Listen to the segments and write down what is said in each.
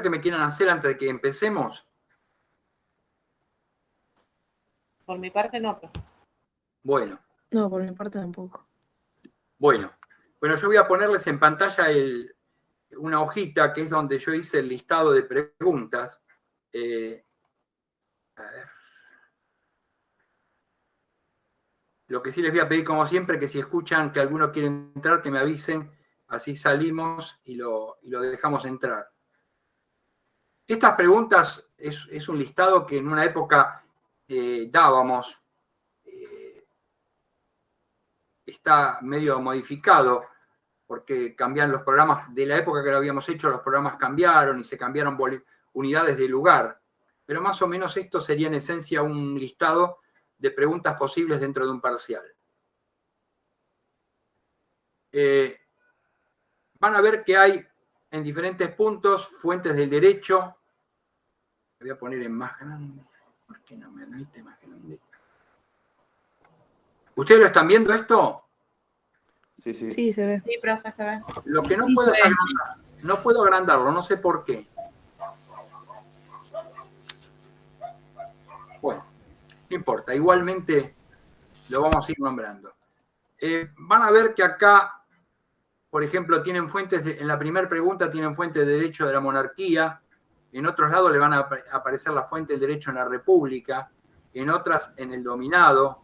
que me quieran hacer antes de que empecemos? Por mi parte no, profe. Bueno. No, por mi parte tampoco. Bueno, yo voy a ponerles en pantalla una hojita que es donde yo hice el listado de preguntas. A ver. Lo que sí les voy a pedir, como siempre, que si escuchan que alguno quiere entrar, que me avisen, así salimos y lo dejamos entrar. Estas preguntas es un listado que en una época dábamos. Está medio modificado porque cambian los programas, de la época que lo habíamos hecho, los programas cambiaron y se cambiaron unidades de lugar. Pero más o menos esto sería en esencia un listado de preguntas posibles dentro de un parcial. Van a ver que hay en diferentes puntos fuentes del derecho. Voy a poner en más grande. ¿Por qué no me admite más grande? ¿Ustedes lo están viendo esto? Sí, sí. Sí, se ve. Sí, profe, se ve. Lo que no Sí, puedo es se ve. no puedo agrandarlo, no sé por qué. Bueno, no importa, igualmente lo vamos a ir nombrando. Van a ver que acá, por ejemplo, tienen fuentes, en la primera pregunta tienen fuente de derecho de la monarquía, en otros lados le van a aparecer la fuente del derecho en la república, en otras en el dominado,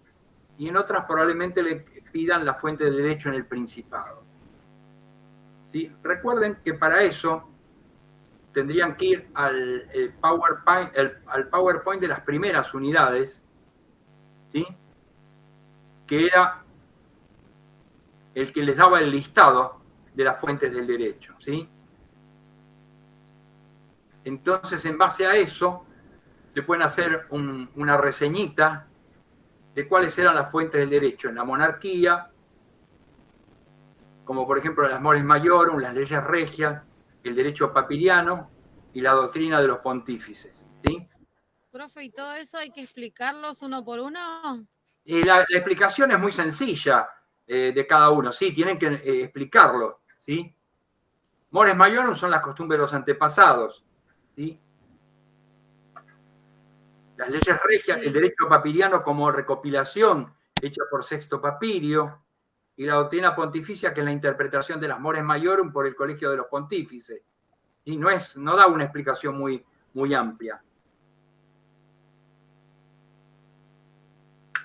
y en otras probablemente le pidan la fuente de derecho en el principado. ¿Sí? Recuerden que para eso tendrían que ir al PowerPoint de las primeras unidades, ¿sí? Que era el que les daba el listado de las fuentes del derecho, ¿sí? Entonces, en base a eso, se pueden hacer una reseñita de cuáles eran las fuentes del derecho en la monarquía, como por ejemplo las mores maiorum, las leyes regias, el derecho papiriano y la doctrina de los pontífices, ¿sí? Profe, ¿y todo eso hay que explicarlos uno por uno? Y la explicación es muy sencilla de cada uno, sí, tienen que explicarlo, ¿sí? Mores maiorum son las costumbres de los antepasados, ¿sí? Las leyes regias, Sí. el derecho papiriano como recopilación hecha por Sexto Papirio, y la doctrina pontificia, que es la interpretación de las mores maiorum por el Colegio de los Pontífices. Y no da una explicación muy amplia.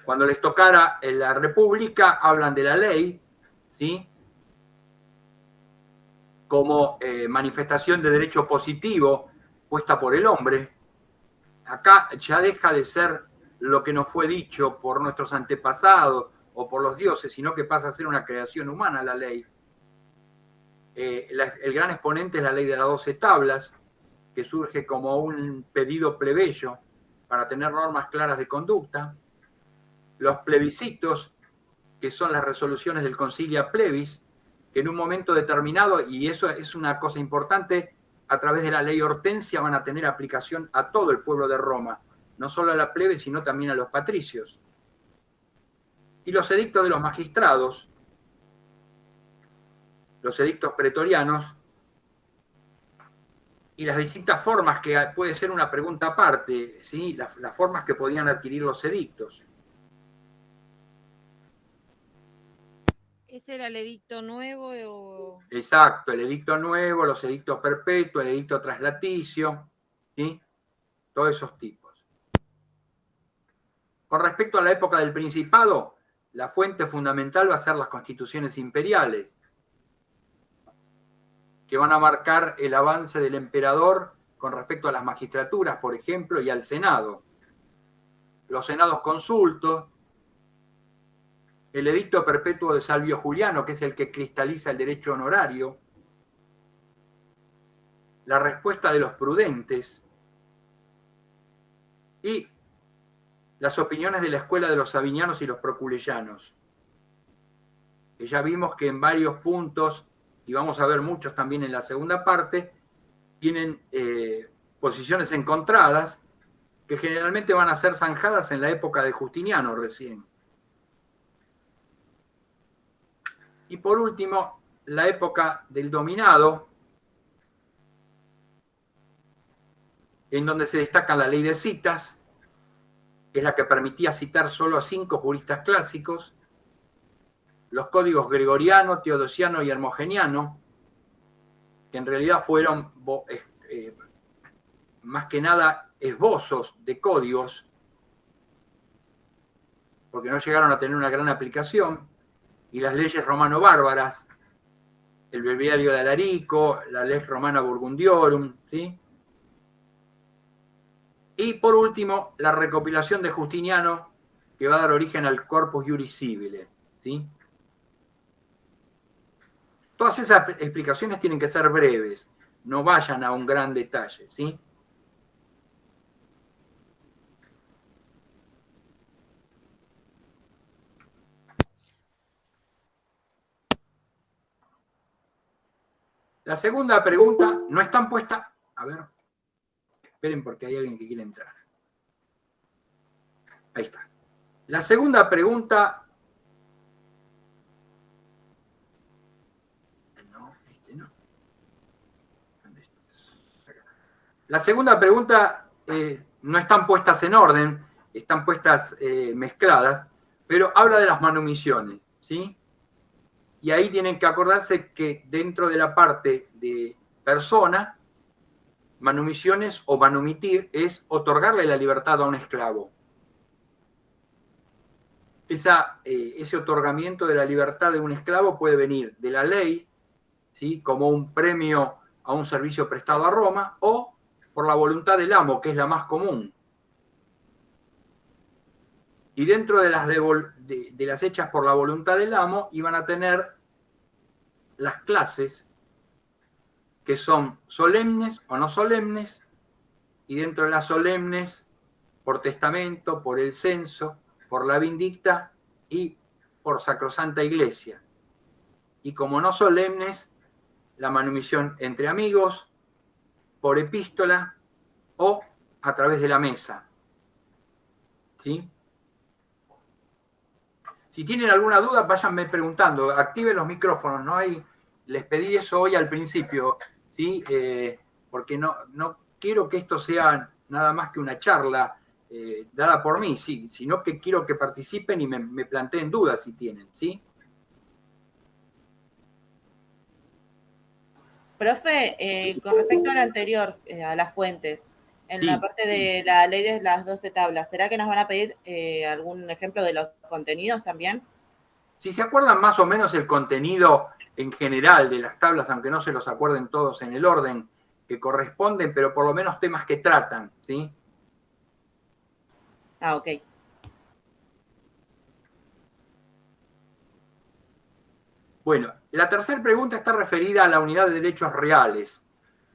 Cuando les tocara en la República, hablan de la ley, ¿sí? Como manifestación de derecho positivo puesta por el hombre. Acá ya deja de ser lo que nos fue dicho por nuestros antepasados o por los dioses, sino que pasa a ser una creación humana la ley. El gran exponente es la ley de las 12 tablas, que surge como un pedido plebeyo para tener normas claras de conducta. Los plebiscitos, que son las resoluciones del Concilia Plebis, que en un momento determinado, y eso es una cosa importante, a través de la ley Hortensia van a tener aplicación a todo el pueblo de Roma, no solo a la plebe, sino también a los patricios. Y los edictos de los magistrados, los edictos pretorianos, y las distintas formas, que puede ser una pregunta aparte, ¿sí? Las formas que podían adquirir los edictos. ¿Ese era el edicto nuevo o...? Exacto, el edicto nuevo, los edictos perpetuos, el edicto traslaticio, ¿sí? Todos esos tipos. Con respecto a la época del Principado, la fuente fundamental va a ser las constituciones imperiales, que van a marcar el avance del emperador con respecto a las magistraturas, por ejemplo, y al Senado. Los senados consultos, el edicto perpetuo de Salvio Juliano, que es el que cristaliza el derecho honorario, la respuesta de los prudentes y las opiniones de la escuela de los sabinianos y los proculeyanos, que ya vimos que en varios puntos, y vamos a ver muchos también en la segunda parte, tienen posiciones encontradas que generalmente van a ser zanjadas en la época de Justiniano recién. Y por último, la época del dominado, en donde se destaca la ley de citas, que es la que permitía citar solo a 5 juristas clásicos, los códigos gregoriano, teodosiano y hermogeniano, que en realidad fueron más que nada esbozos de códigos, porque no llegaron a tener una gran aplicación, y las leyes romano-bárbaras, el breviario de Alarico, la ley romana burgundiorum, ¿sí? Y por último, la recopilación de Justiniano, que va a dar origen al Corpus Iuris Civile, ¿sí? Todas esas explicaciones tienen que ser breves, no vayan a un gran detalle, ¿sí? La segunda pregunta no están puesta. A ver, esperen porque hay alguien que quiere entrar. Ahí está. La segunda pregunta. No, no. ¿Dónde está? Acá. La segunda pregunta no están puestas en orden, están puestas mezcladas, pero habla de las manumisiones, ¿sí? Y ahí tienen que acordarse que dentro de la parte de persona, manumisiones o manumitir es otorgarle la libertad a un esclavo. Ese otorgamiento de la libertad de un esclavo puede venir de la ley, ¿sí? Como un premio a un servicio prestado a Roma, o por la voluntad del amo, que es la más común. Y dentro de las hechas por la voluntad del amo, iban a tener las clases que son solemnes o no solemnes, y dentro de las solemnes, por testamento, por el censo, por la vindicta y por sacrosanta iglesia. Y como no solemnes, la manumisión entre amigos, por epístola o a través de la mesa. ¿Sí? Si tienen alguna duda, váyanme preguntando, activen los micrófonos, ¿no? Les pedí eso hoy al principio, ¿sí? Porque no quiero que esto sea nada más que una charla dada por mí, sí, sino que quiero que participen y me planteen dudas si tienen, ¿sí? Profe, con respecto al anterior, a las fuentes, en Sí, la parte de la ley de las 12 tablas, ¿será que nos van a pedir algún ejemplo de los contenidos también? Si se acuerdan más o menos el contenido en general de las tablas, aunque no se los acuerden todos en el orden que corresponden, pero por lo menos temas que tratan, ¿sí? Ah, ok. Bueno, la tercera pregunta está referida a la unidad de derechos reales,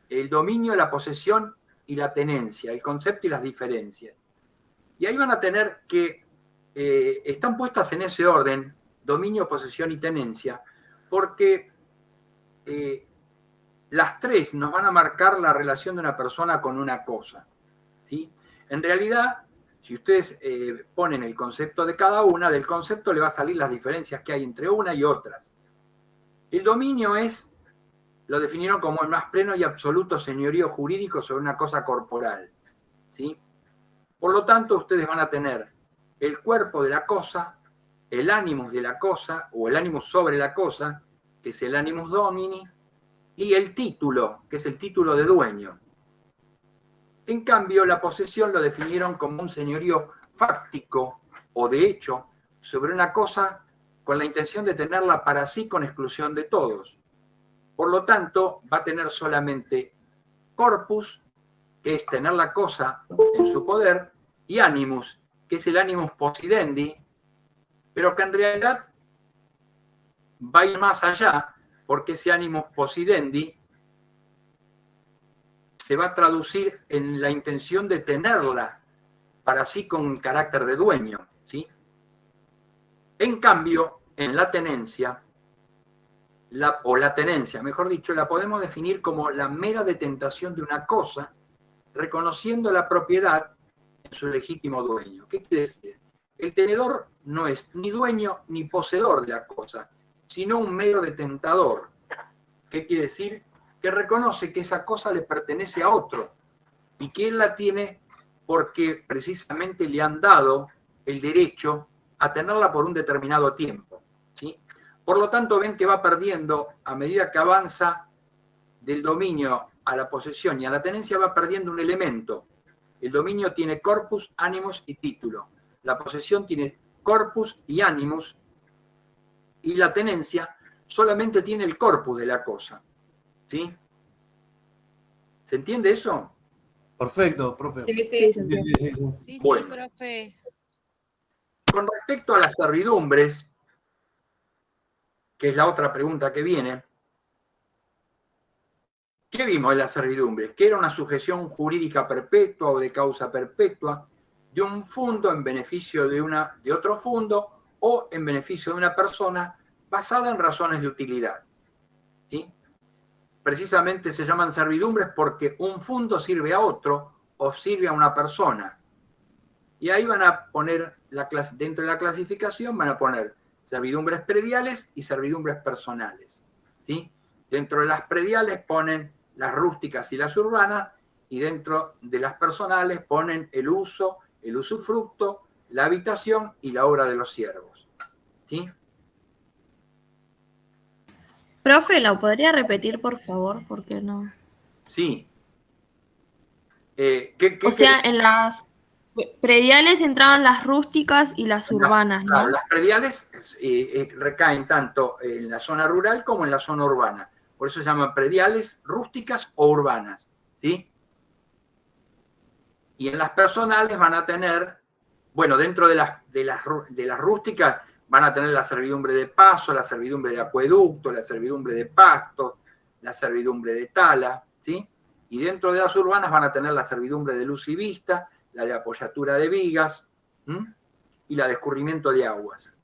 el dominio, la posesión y la tenencia, el concepto y las diferencias. Y ahí van a tener que, están puestas en ese orden, dominio, posesión y tenencia, porque las tres nos van a marcar la relación de una persona con una cosa, ¿sí? En realidad, si ustedes ponen el concepto de cada una, del concepto le va a salir las diferencias que hay entre una y otras. El dominio lo definieron como el más pleno y absoluto señorío jurídico sobre una cosa corporal, ¿sí? Por lo tanto, ustedes van a tener el cuerpo de la cosa, el animus de la cosa, o el animus sobre la cosa, que es el animus domini, y el título, que es el título de dueño. En cambio, la posesión lo definieron como un señorío fáctico o de hecho sobre una cosa con la intención de tenerla para sí con exclusión de todos. Por lo tanto, va a tener solamente corpus, que es tener la cosa en su poder, y animus, que es el animus possidendi, pero que en realidad va a ir más allá, porque ese animus possidendi se va a traducir en la intención de tenerla para sí con carácter de dueño, ¿sí? En cambio, en la tenencia, la tenencia, mejor dicho, la podemos definir como la mera detentación de una cosa, reconociendo la propiedad en su legítimo dueño. ¿Qué quiere decir? El tenedor no es ni dueño ni poseedor de la cosa, sino un mero detentador. ¿Qué quiere decir? Que reconoce que esa cosa le pertenece a otro y que él la tiene porque precisamente le han dado el derecho a tenerla por un determinado tiempo, ¿sí? Por lo tanto, ven que va perdiendo, a medida que avanza del dominio a la posesión y a la tenencia, va perdiendo un elemento. El dominio tiene corpus, animus y título. La posesión tiene corpus y animus, y la tenencia solamente tiene el corpus de la cosa, ¿sí? ¿Se entiende eso? Perfecto, profe. Sí, Sí, sí. se entiende. Sí. Sí, Bueno. sí, profe. Con respecto a las servidumbres, que es la otra pregunta que viene, ¿qué vimos en las servidumbres? Que era una sujeción jurídica perpetua o de causa perpetua de un fondo en beneficio de otro fondo o en beneficio de una persona basada en razones de utilidad, ¿sí? Precisamente se llaman servidumbres porque un fondo sirve a otro o sirve a una persona. Y ahí van a poner, dentro de la clasificación, van a poner servidumbres prediales y servidumbres personales, ¿sí? Dentro de las prediales ponen las rústicas y las urbanas, y dentro de las personales ponen el uso, el usufructo, la habitación y la obra de los siervos, ¿sí? Profe, ¿lo podría repetir, por favor? Porque no. Sí. ¿Qué O sea, querés? en las prediales entraban las rústicas y las urbanas, Claro, ¿no? las prediales recaen tanto en la zona rural como en la zona urbana. Por eso se llaman prediales rústicas o urbanas, ¿sí? Y en las personales van a tener, bueno, dentro de las rústicas van a tener la servidumbre de paso, la servidumbre de acueducto, la servidumbre de pasto, la servidumbre de tala, ¿sí? Y dentro de las urbanas van a tener la servidumbre de luz y vista, la de apoyatura de vigas, ¿m? Y la de escurrimiento de aguas.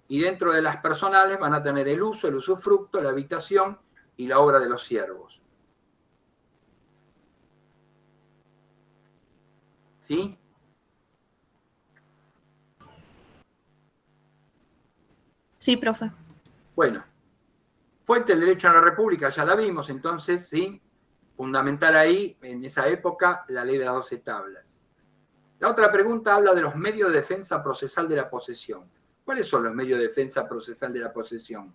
Y dentro de las personales van a tener el uso, el usufructo, la habitación y la obra de los siervos. ¿Sí? Sí, profe. Bueno, fuente del derecho a la República ya la vimos, entonces, ¿sí? Fundamental ahí, en esa época, la ley de las 12 tablas. La otra pregunta habla de los medios de defensa procesal de la posesión. ¿Cuáles son los medios de defensa procesal de la posesión?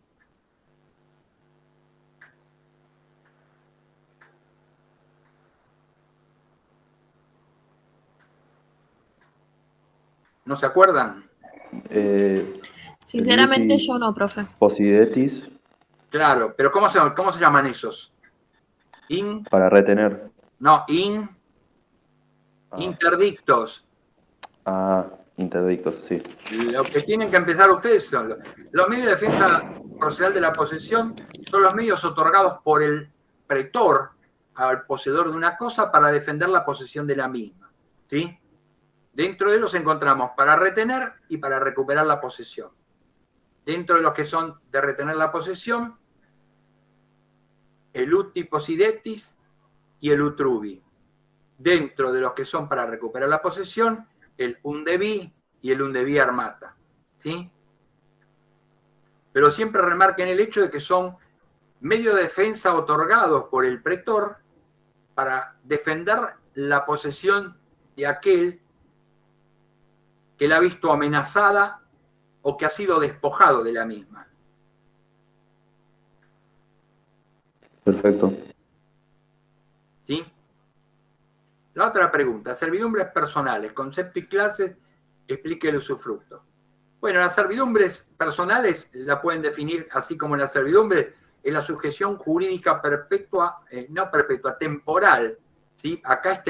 ¿No se acuerdan? Sinceramente Liutis yo no, profe. Possidetis, Claro, pero ¿cómo se llaman esos? para retener. No, Ah, interdictos. interdictos, sí. Lo que tienen que empezar ustedes son los medios de defensa procesal de la posesión, son los medios otorgados por el pretor al poseedor de una cosa para defender la posesión de la misma, ¿sí? Dentro de ellos encontramos para retener y para recuperar la posesión. Dentro de los que son de retener la posesión, el uti possidetis y el utrubi. Dentro de los que son para recuperar la posesión, el undebi y el undebi armata, ¿sí? Pero siempre remarquen el hecho de que son medios de defensa otorgados por el pretor para defender la posesión de aquel que la ha visto amenazada o que ha sido despojado de la misma. Perfecto. ¿Sí? La otra pregunta, servidumbres personales, concepto y clases, explique el usufructo. Bueno, las servidumbres personales la pueden definir así como la servidumbre en la sujeción jurídica perpetua, no perpetua, temporal, ¿sí? Acá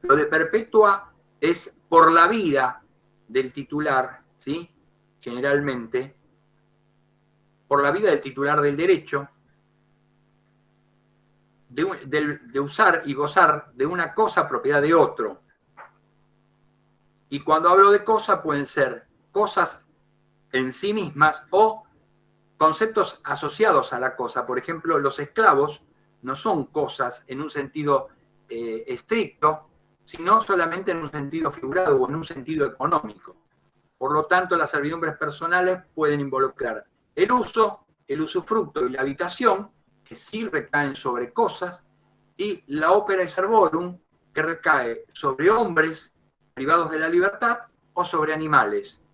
lo de perpetua es por la vida del titular, ¿sí? Generalmente, por la vida del titular del derecho, de usar y gozar de una cosa propiedad de otro. Y cuando hablo de cosa pueden ser cosas en sí mismas o conceptos asociados a la cosa. Por ejemplo, los esclavos no son cosas en un sentido estricto, sino solamente en un sentido figurado o en un sentido económico. Por lo tanto, las servidumbres personales pueden involucrar el uso, el usufructo y la habitación, que sí recaen sobre cosas, y la opera servorum, que recae sobre hombres privados de la libertad o sobre animales.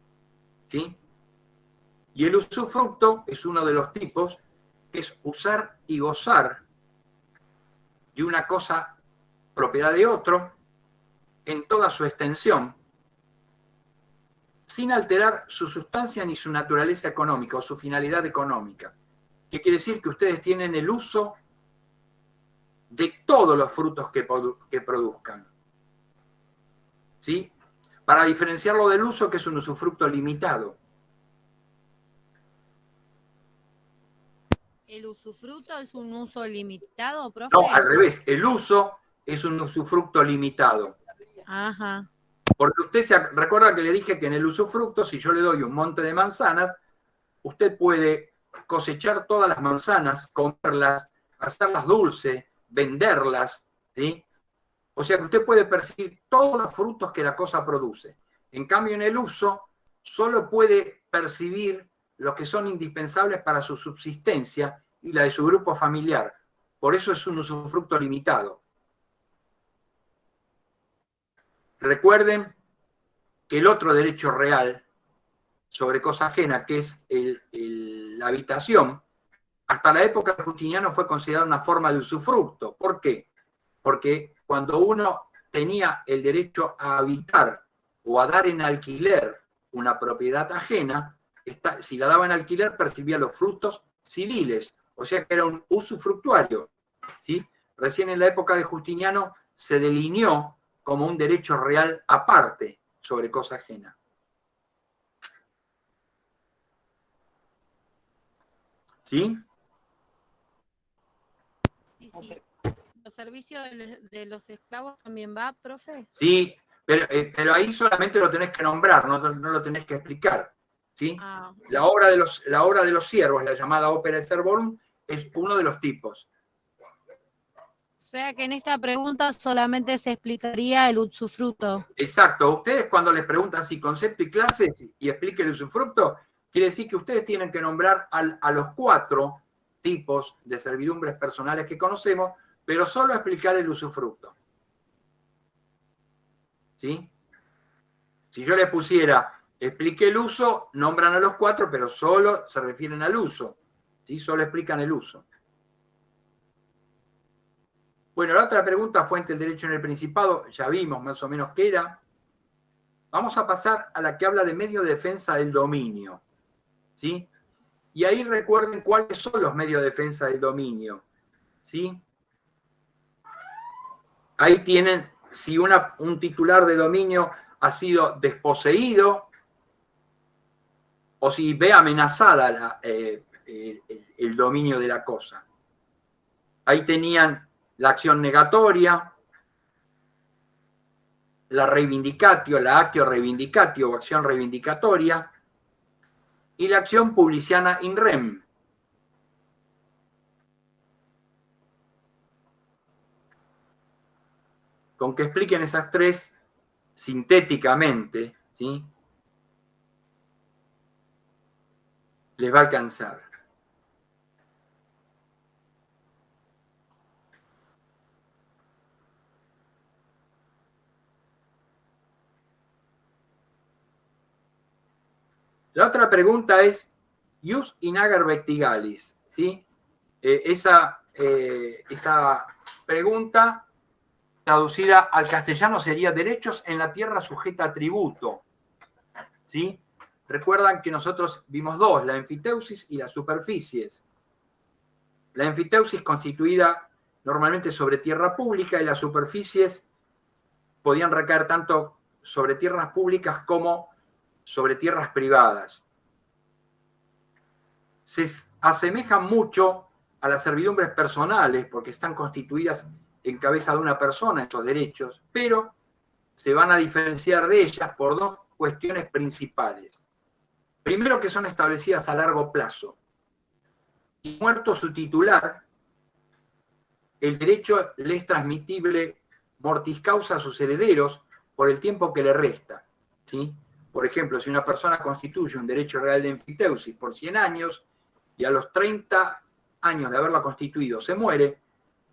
¿Sí? Y el usufructo es uno de los tipos, que es usar y gozar de una cosa propiedad de otro en toda su extensión, sin alterar su sustancia ni su naturaleza económica o su finalidad económica. ¿Qué quiere decir? Que ustedes tienen el uso de todos los frutos que produzcan. ¿Sí? Para diferenciarlo del uso, que es un usufructo limitado. ¿El usufructo es un uso limitado, profe? No, al revés. El uso es un usufructo limitado. Ajá. Porque usted se recuerda que le dije que en el usufructo, si yo le doy un monte de manzanas, usted puede cosechar todas las manzanas, comerlas, hacerlas dulces, venderlas, ¿sí? O sea que usted puede percibir todos los frutos que la cosa produce. En cambio, en el uso, solo puede percibir los que son indispensables para su subsistencia y la de su grupo familiar. Por eso es un usufructo limitado. Recuerden que el otro derecho real sobre cosa ajena, que es la habitación, hasta la época de Justiniano fue considerada una forma de usufructo. ¿Por qué? Porque cuando uno tenía el derecho a habitar o a dar en alquiler una propiedad ajena, si la daba en alquiler percibía los frutos civiles, o sea que era un usufructuario, ¿sí? Recién en la época de Justiniano se delineó como un derecho real aparte sobre cosa ajena. ¿Sí? Sí, sí. ¿Los servicios de los esclavos también va, profe? Sí, pero ahí solamente lo tenés que nombrar, no lo tenés que explicar. ¿Sí? Ah, La obra de los siervos, la llamada ópera servorum, es uno de los tipos. o sea que en esta pregunta solamente se explicaría el usufructo. Exacto. Ustedes cuando les preguntan si concepto y clases y explique el usufructo, quiere decir que ustedes tienen que nombrar a los 4 tipos de servidumbres personales que conocemos, pero solo explicar el usufructo. ¿Sí? Si yo les pusiera explique el uso, nombran a los 4, pero solo se refieren al uso. ¿Sí? Solo explican el uso. Bueno, la otra pregunta, fuente del derecho en el Principado, ya vimos más o menos qué era. Vamos a pasar a la que habla de medio de defensa del dominio. ¿Sí? Y ahí recuerden cuáles son los medios de defensa del dominio. ¿Sí? Ahí tienen si un titular de dominio ha sido desposeído o si ve amenazada el dominio de la cosa. Ahí tenían la acción negatoria, la reivindicatio, la actio reivindicatio o acción reivindicatoria, y la acción publiciana in rem. Con que expliquen esas 3 sintéticamente, ¿sí? Les va a alcanzar. La otra pregunta es ius in ager vectigalis, ¿sí? Esa pregunta traducida al castellano sería derechos en la tierra sujeta a tributo, ¿sí? Recuerdan que nosotros vimos 2, la enfiteusis y las superficies. La enfiteusis constituida normalmente sobre tierra pública y las superficies podían recaer tanto sobre tierras públicas como sobre tierras privadas. Se asemejan mucho a las servidumbres personales porque están constituidas en cabeza de una persona estos derechos, pero se van a diferenciar de ellas por 2 cuestiones principales. Primero, que son establecidas a largo plazo. Y muerto su titular, el derecho le es transmitible mortis causa a sus herederos por el tiempo que le resta, ¿sí? Por ejemplo, si una persona constituye un derecho real de enfiteusis por 100 años y a los 30 años de haberla constituido se muere,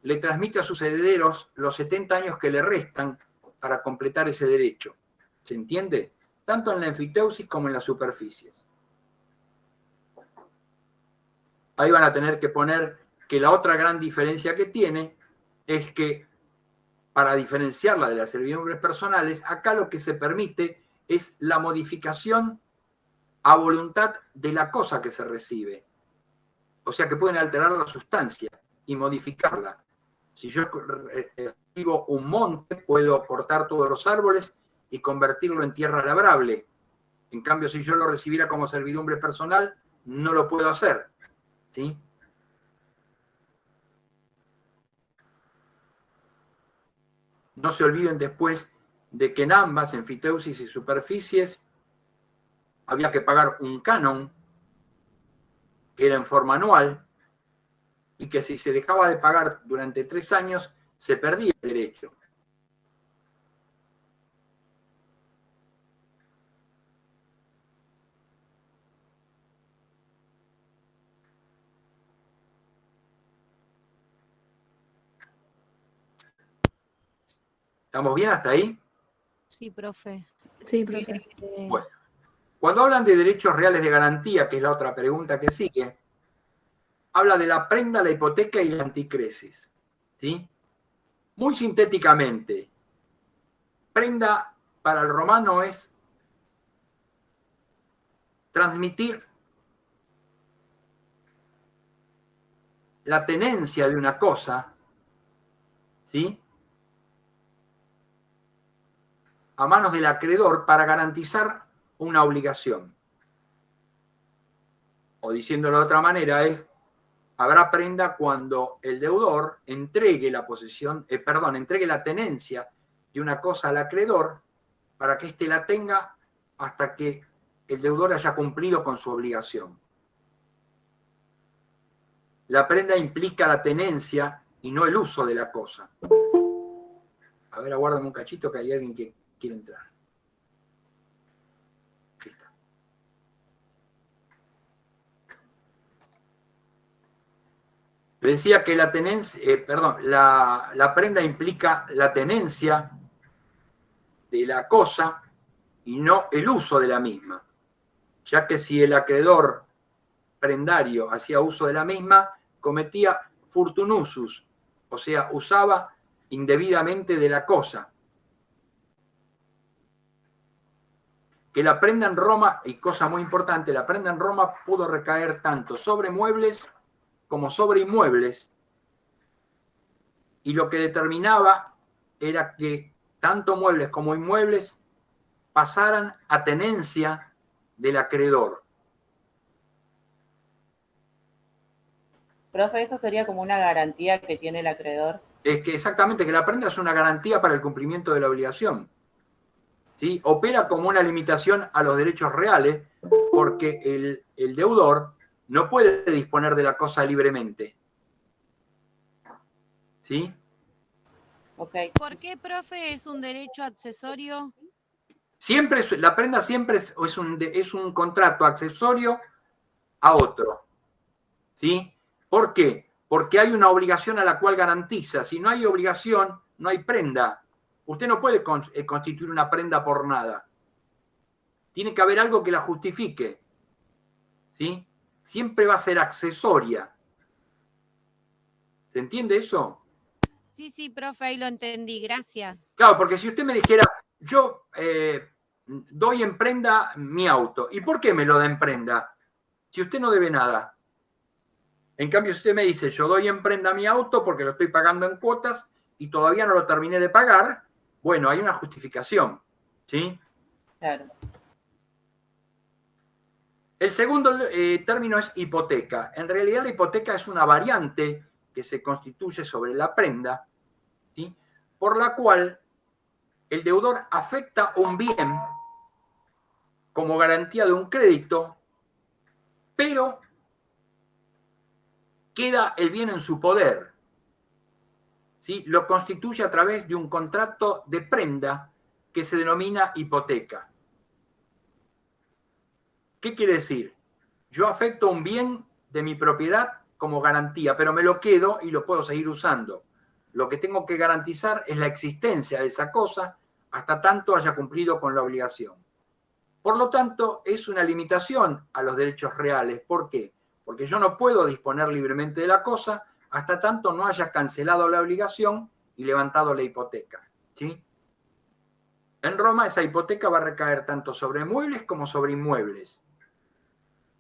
le transmite a sus herederos los 70 años que le restan para completar ese derecho. ¿Se entiende? Tanto en la enfiteusis como en las superficies. Ahí van a tener que poner que la otra gran diferencia que tiene es que para diferenciarla de las servidumbres personales, acá lo que se permite es la modificación a voluntad de la cosa que se recibe. O sea que pueden alterar la sustancia y modificarla. Si yo recibo un monte, puedo cortar todos los árboles y convertirlo en tierra labrable. En cambio, si yo lo recibiera como servidumbre personal, no lo puedo hacer. ¿Sí? No se olviden después de que en ambas, enfiteusis y superficies, había que pagar un canon, que era en forma anual, y que si se dejaba de pagar durante 3 años, se perdía el derecho. ¿Estamos bien hasta ahí? Sí, profe. Sí, profe. Bueno, cuando hablan de derechos reales de garantía, que es la otra pregunta que sigue, habla de la prenda, la hipoteca y la anticresis. ¿Sí? Muy sintéticamente, prenda para el romano es transmitir la tenencia de una cosa, ¿sí?, a manos del acreedor para garantizar una obligación. O diciéndolo de otra manera, habrá prenda cuando el deudor entregue entregue la tenencia de una cosa al acreedor para que éste la tenga hasta que el deudor haya cumplido con su obligación. La prenda implica la tenencia y no el uso de la cosa. A ver, aguárdame un cachito que hay alguien que quiere entrar. Ahí está. Decía que la prenda implica la tenencia de la cosa y no el uso de la misma, ya que si el acreedor prendario hacía uso de la misma, cometía furtunusus, o sea, usaba indebidamente de la cosa. Que la prenda en Roma, y cosa muy importante, la prenda en Roma pudo recaer tanto sobre muebles como sobre inmuebles, y lo que determinaba era que tanto muebles como inmuebles pasaran a tenencia del acreedor. Profe, ¿eso sería como una garantía que tiene el acreedor? Es que exactamente, que la prenda es una garantía para el cumplimiento de la obligación. ¿Sí? Opera como una limitación a los derechos reales porque el deudor no puede disponer de la cosa libremente. ¿Sí? Okay. ¿Por qué, profe, es un derecho accesorio? La prenda siempre es un contrato accesorio a otro. ¿Sí? ¿Por qué? Porque hay una obligación a la cual garantiza. Si no hay obligación, no hay prenda. Usted no puede constituir una prenda por nada. Tiene que haber algo que la justifique. ¿Sí? Siempre va a ser accesoria. ¿Se entiende eso? Sí, profe, ahí lo entendí, gracias. Claro, porque si usted me dijera, yo doy en prenda mi auto, ¿y por qué me lo da en prenda? Si usted no debe nada. En cambio, si usted me dice, yo doy en prenda mi auto porque lo estoy pagando en cuotas y todavía no lo terminé de pagar, bueno, hay una justificación, ¿sí? Claro. El segundo término es hipoteca. En realidad la hipoteca es una variante que se constituye sobre la prenda, ¿sí?, por la cual el deudor afecta un bien como garantía de un crédito, pero queda el bien en su poder. ¿Sí? Lo constituye a través de un contrato de prenda que se denomina hipoteca. ¿Qué quiere decir? Yo afecto un bien de mi propiedad como garantía, pero me lo quedo y lo puedo seguir usando. Lo que tengo que garantizar es la existencia de esa cosa hasta tanto haya cumplido con la obligación. Por lo tanto, es una limitación a los derechos reales. ¿Por qué? Porque yo no puedo disponer libremente de la cosa hasta tanto no haya cancelado la obligación y levantado la hipoteca. ¿Sí? En Roma esa hipoteca va a recaer tanto sobre muebles como sobre inmuebles,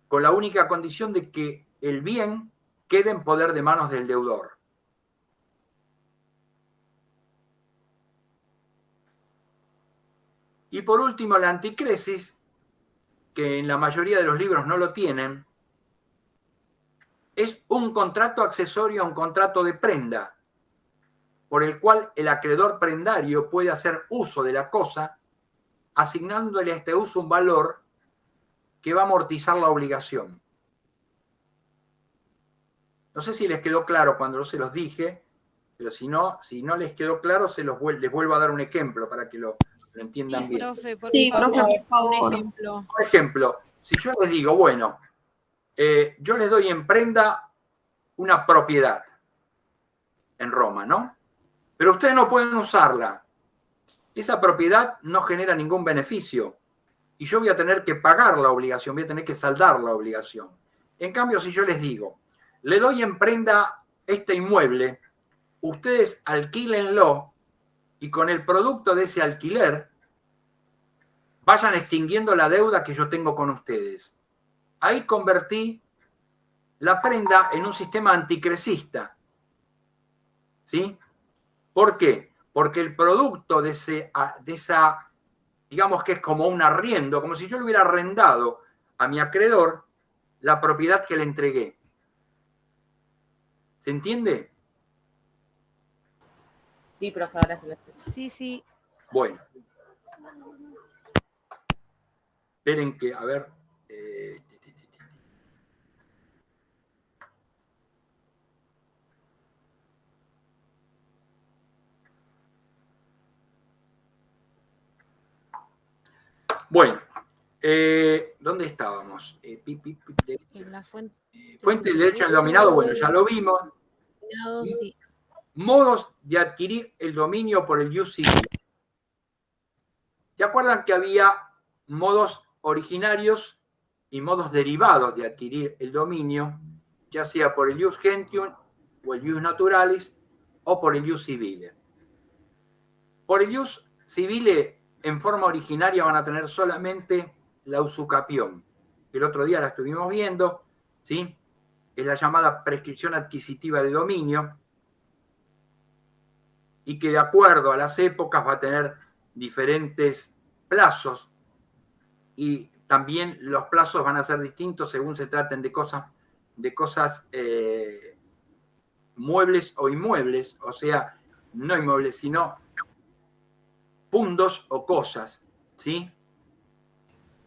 con la única condición de que el bien quede en poder de manos del deudor. Y por último, la anticresis, que en la mayoría de los libros no lo tienen, es un contrato accesorio a un contrato de prenda, por el cual el acreedor prendario puede hacer uso de la cosa, asignándole a este uso un valor que va a amortizar la obligación. No sé si les quedó claro cuando yo se los dije, pero si no les quedó claro, les vuelvo a dar un ejemplo para que lo entiendan bien. Profe, por Sí, favor, profe, por favor. un ejemplo. Por ejemplo, si yo les digo, bueno, yo les doy en prenda una propiedad en Roma, ¿no? Pero ustedes no pueden usarla. Esa propiedad no genera ningún beneficio y yo voy a tener que pagar la obligación, voy a tener que saldar la obligación. En cambio, si yo les digo, le doy en prenda este inmueble, ustedes alquílenlo y con el producto de ese alquiler vayan extinguiendo la deuda que yo tengo con ustedes. Ahí convertí la prenda en un sistema anticresista. ¿Sí? ¿Por qué? Porque el producto de esa, digamos que es como un arriendo, como si yo le hubiera arrendado a mi acreedor la propiedad que le entregué. ¿Se entiende? Sí, profe, ahora se lo explico. Sí, sí. Bueno. Esperen que, a ver. Bueno, ¿dónde estábamos? En la fuente Fuente de derecho al dominado, bueno, ya lo vimos. sí. Modos de adquirir el dominio por el ius civile. ¿Se acuerdan que había modos originarios y modos derivados de adquirir el dominio, ya sea por el ius gentium o el ius naturalis o por el ius civile? Por el ius civile, en forma originaria, van a tener solamente la usucapión. El otro día la estuvimos viendo, ¿sí? Es la llamada prescripción adquisitiva de dominio, y que de acuerdo a las épocas va a tener diferentes plazos y también los plazos van a ser distintos según se traten de cosas muebles o inmuebles, o sea, no inmuebles, sino puntos o cosas, ¿sí?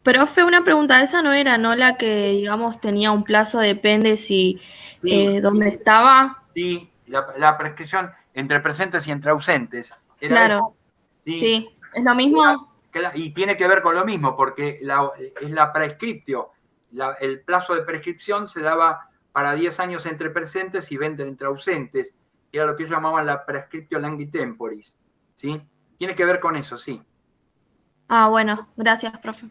Profe, una pregunta, esa no era, ¿no? La que, digamos, tenía un plazo, depende si dónde estaba. Sí, la prescripción entre presentes y entre ausentes. ¿Era Claro, eso? sí, es lo mismo. Y tiene que ver con lo mismo, porque es la prescriptio. El plazo de prescripción se daba para 10 años entre presentes y 20 entre ausentes, que era lo que ellos llamaban la prescriptio langi temporis, ¿sí? Tiene que ver con eso, sí. Ah, bueno, gracias, profe.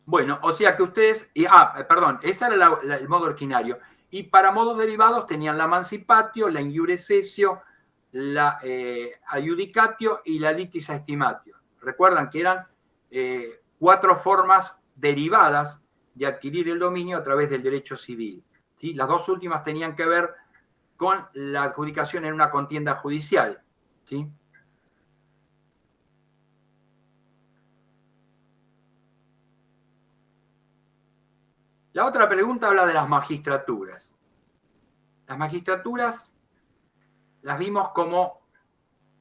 Bueno, o sea que ustedes... perdón, ese era el modo originario. Y para modos derivados tenían la mancipatio, la injure cessio, la adjudicatio y la litis estimatio. Recuerdan que eran 4 formas derivadas de adquirir el dominio a través del derecho civil, ¿sí? Las 2 últimas tenían que ver con la adjudicación en una contienda judicial, ¿sí? La otra pregunta habla de las magistraturas. Las magistraturas las vimos como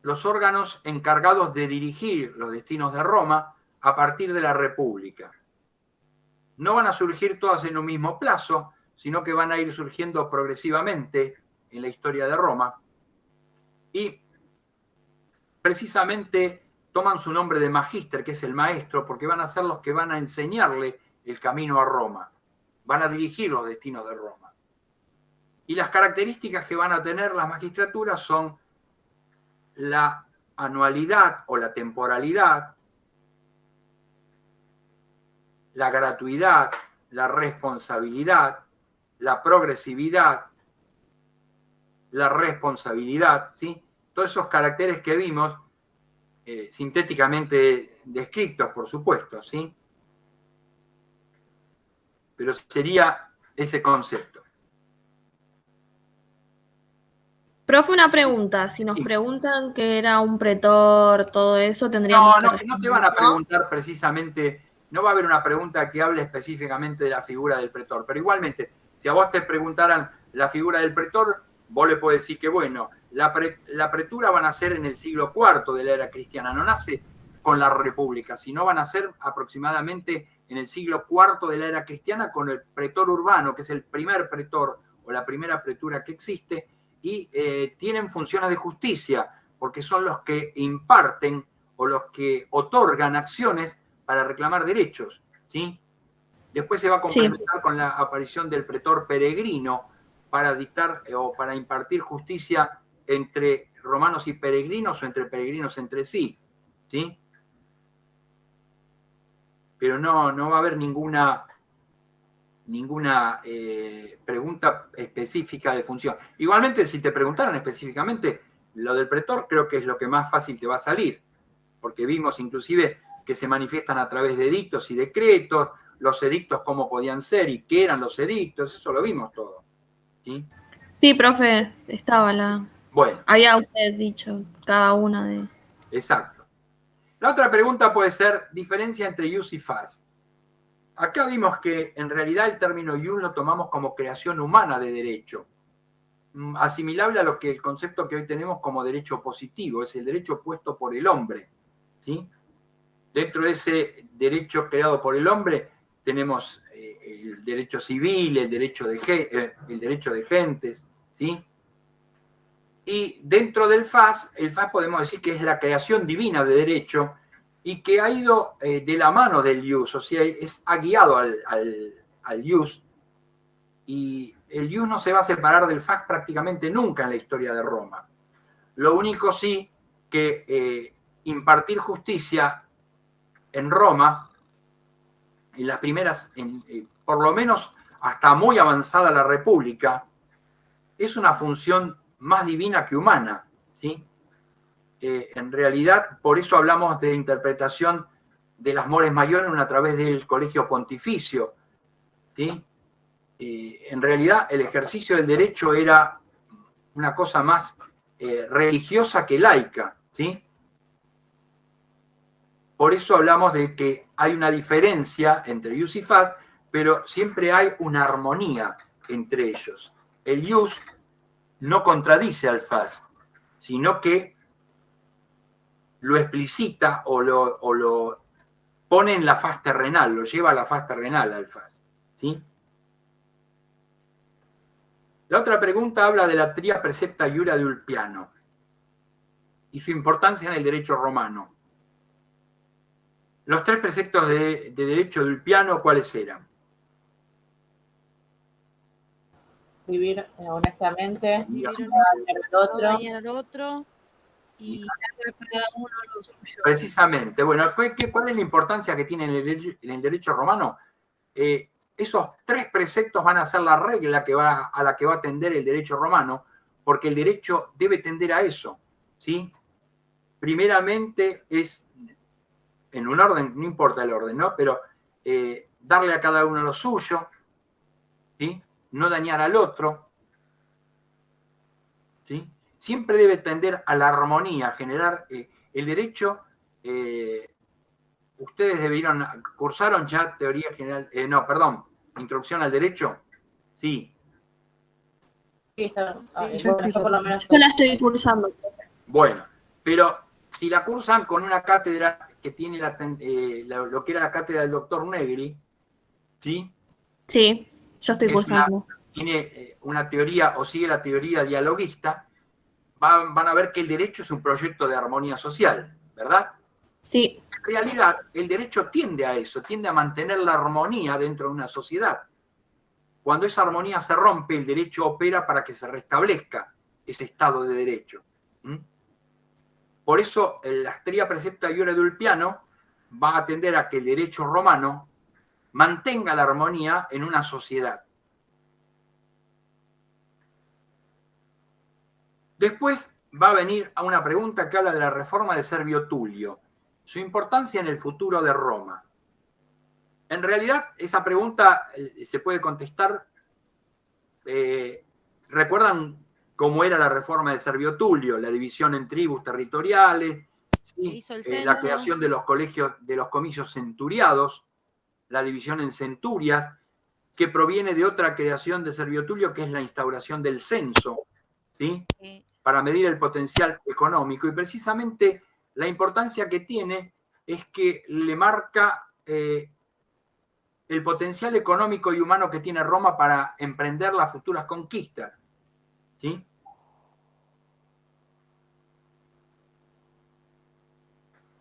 los órganos encargados de dirigir los destinos de Roma a partir de la República. No van a surgir todas en un mismo plazo, sino que van a ir surgiendo progresivamente en la historia de Roma. Y precisamente toman su nombre de magíster, que es el maestro, porque van a ser los que van a enseñarle el camino a Roma. Van a dirigir los destinos de Roma. Y las características que van a tener las magistraturas son la anualidad o la temporalidad, la gratuidad, la responsabilidad, la progresividad, la responsabilidad, ¿sí? Todos esos caracteres que vimos, sintéticamente descritos, por supuesto, ¿sí? Pero sería ese concepto. Profe, una pregunta. Si nos preguntan qué era un pretor, todo eso, tendríamos que responder. No te van a preguntar precisamente, no va a haber una pregunta que hable específicamente de la figura del pretor, pero igualmente, si a vos te preguntaran la figura del pretor, vos le podés decir que, bueno, la pretura van a ser en el siglo IV de la era cristiana, no nace con la República, sino van a ser aproximadamente en el siglo IV de la era cristiana con el pretor urbano, que es el primer pretor o la primera pretura que existe, y tienen funciones de justicia, porque son los que imparten o los que otorgan acciones para reclamar derechos, ¿sí? Después se va a complementar con la aparición del pretor peregrino para dictar o para impartir justicia entre romanos y peregrinos o entre peregrinos entre sí, ¿sí? Pero no va a haber ninguna pregunta específica de función. Igualmente, si te preguntaran específicamente, lo del pretor creo que es lo que más fácil te va a salir, porque vimos inclusive que se manifiestan a través de edictos y decretos, los edictos cómo podían ser y qué eran los edictos, eso lo vimos todo. ¿Sí? Sí, profe, estaba la... Bueno. Había usted dicho cada una de... Exacto. La otra pregunta puede ser diferencia entre ius y fas. Acá vimos que en realidad el término ius lo tomamos como creación humana de derecho, asimilable a lo que el concepto que hoy tenemos como derecho positivo, es el derecho puesto por el hombre, ¿sí? Dentro de ese derecho creado por el hombre tenemos el derecho civil, el derecho de gentes, ¿sí? Y dentro del FAS, el FAS podemos decir que es la creación divina de derecho y que ha ido de la mano del ius, o sea, ha guiado al ius, y el ius no se va a separar del FAS prácticamente nunca en la historia de Roma. Lo único sí que impartir justicia en Roma, en las primeras, por lo menos hasta muy avanzada la República, es una función más divina que humana, ¿sí? En realidad, por eso hablamos de interpretación de las mores maiorum a través del colegio pontificio, ¿sí? En realidad, el ejercicio del derecho era una cosa más religiosa que laica, ¿sí? Por eso hablamos de que hay una diferencia entre ius y fas, pero siempre hay una armonía entre ellos. El ius no contradice al fas, sino que lo explicita o lo pone en la faz terrenal, lo lleva a la faz terrenal al fas, ¿sí? La otra pregunta habla de la tria precepta iura de Ulpiano y su importancia en el derecho romano. Los tres preceptos de derecho de Ulpiano, ¿cuáles eran? Vivir honestamente, Vivir no dañar al otro y darle a cada uno lo suyo. Precisamente. Bueno, ¿cuál es la importancia que tiene en el derecho romano? Esos tres preceptos van a ser la regla a la que va a tender el derecho romano, porque el derecho debe tender a eso, ¿sí? Primeramente es, en un orden, no importa el orden, ¿no? Pero darle a cada uno lo suyo, ¿sí? No dañar al otro, ¿sí? Siempre debe tender a la armonía, a generar el derecho. Ustedes cursaron ya teoría general, introducción al derecho, sí. Sí, Yo la estoy cursando. Bueno, pero si la cursan con una cátedra que tiene lo que era la cátedra del doctor Negri, ¿sí? Sí, yo estoy cursando. Tiene una teoría o sigue la teoría dialoguista, van a ver que el derecho es un proyecto de armonía social, ¿verdad? Sí. En realidad, el derecho tiende a eso, tiende a mantener la armonía dentro de una sociedad. Cuando esa armonía se rompe, el derecho opera para que se restablezca ese estado de derecho. Por eso, la Astrea Precepta Iure de Ulpiano va a atender a que el derecho romano mantenga la armonía en una sociedad. Después va a venir a una pregunta que habla de la reforma de Servio Tulio, su importancia en el futuro de Roma. En realidad, esa pregunta se puede contestar. ¿Recuerdan cómo era la reforma de Servio Tulio? La división en tribus territoriales, ¿sí? La creación de los colegios, de los comicios centuriados, la división en centurias, que proviene de otra creación de Servio Tulio, que es la instauración del censo, ¿sí? Para medir el potencial económico. Y precisamente la importancia que tiene es que le marca el potencial económico y humano que tiene Roma para emprender las futuras conquistas, ¿sí?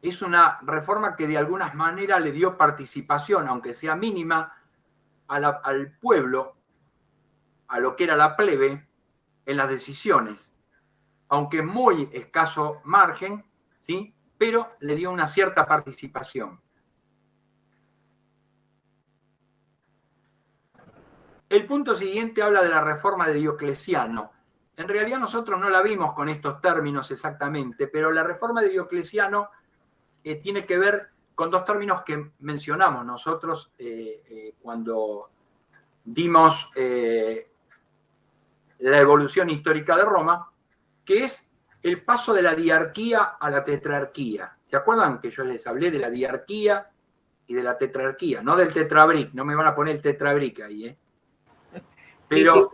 Es una reforma que de alguna manera le dio participación, aunque sea mínima, al pueblo, a lo que era la plebe, en las decisiones, aunque muy escaso margen, ¿sí? Pero le dio una cierta participación. El punto siguiente habla de la reforma de Diocleciano. En realidad nosotros no la vimos con estos términos exactamente, pero la reforma de Diocleciano tiene que ver con dos términos que mencionamos nosotros cuando dimos la evolución histórica de Roma, que es el paso de la diarquía a la tetrarquía. ¿Se acuerdan que yo les hablé de la diarquía y de la tetrarquía? No del tetrabric, no me van a poner el tetrabric ahí, Pero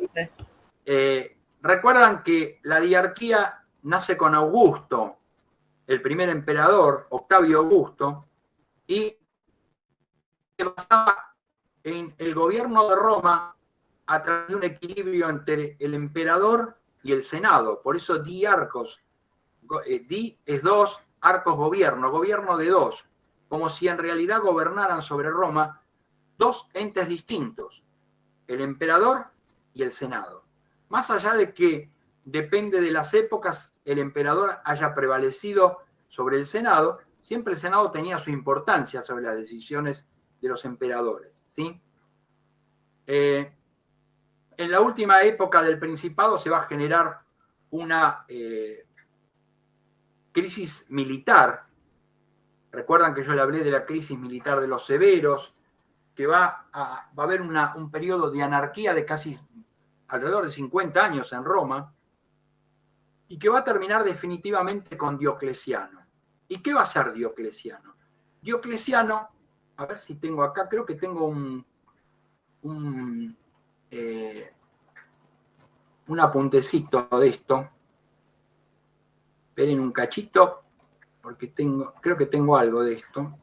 recuerdan que la diarquía nace con Augusto, el primer emperador, Octavio Augusto, y se basaba en el gobierno de Roma a través de un equilibrio entre el emperador y el senado. Por eso diarcos, di es dos, arcos gobierno de dos, como si en realidad gobernaran sobre Roma dos entes distintos, el emperador y el senado. Más allá de que depende de las épocas, el emperador haya prevalecido sobre el senado, siempre el senado tenía su importancia sobre las decisiones de los emperadores, ¿sí? En la última época del Principado se va a generar una crisis militar. Recuerdan que yo le hablé de la crisis militar de los severos, que va a haber un periodo de anarquía de casi alrededor de 50 años en Roma, y que va a terminar definitivamente con Diocleciano. ¿Y qué va a ser Diocleciano? Diocleciano, a ver si tengo acá, creo que tengo un apuntecito de esto. Esperen un cachito, porque creo que tengo algo de esto.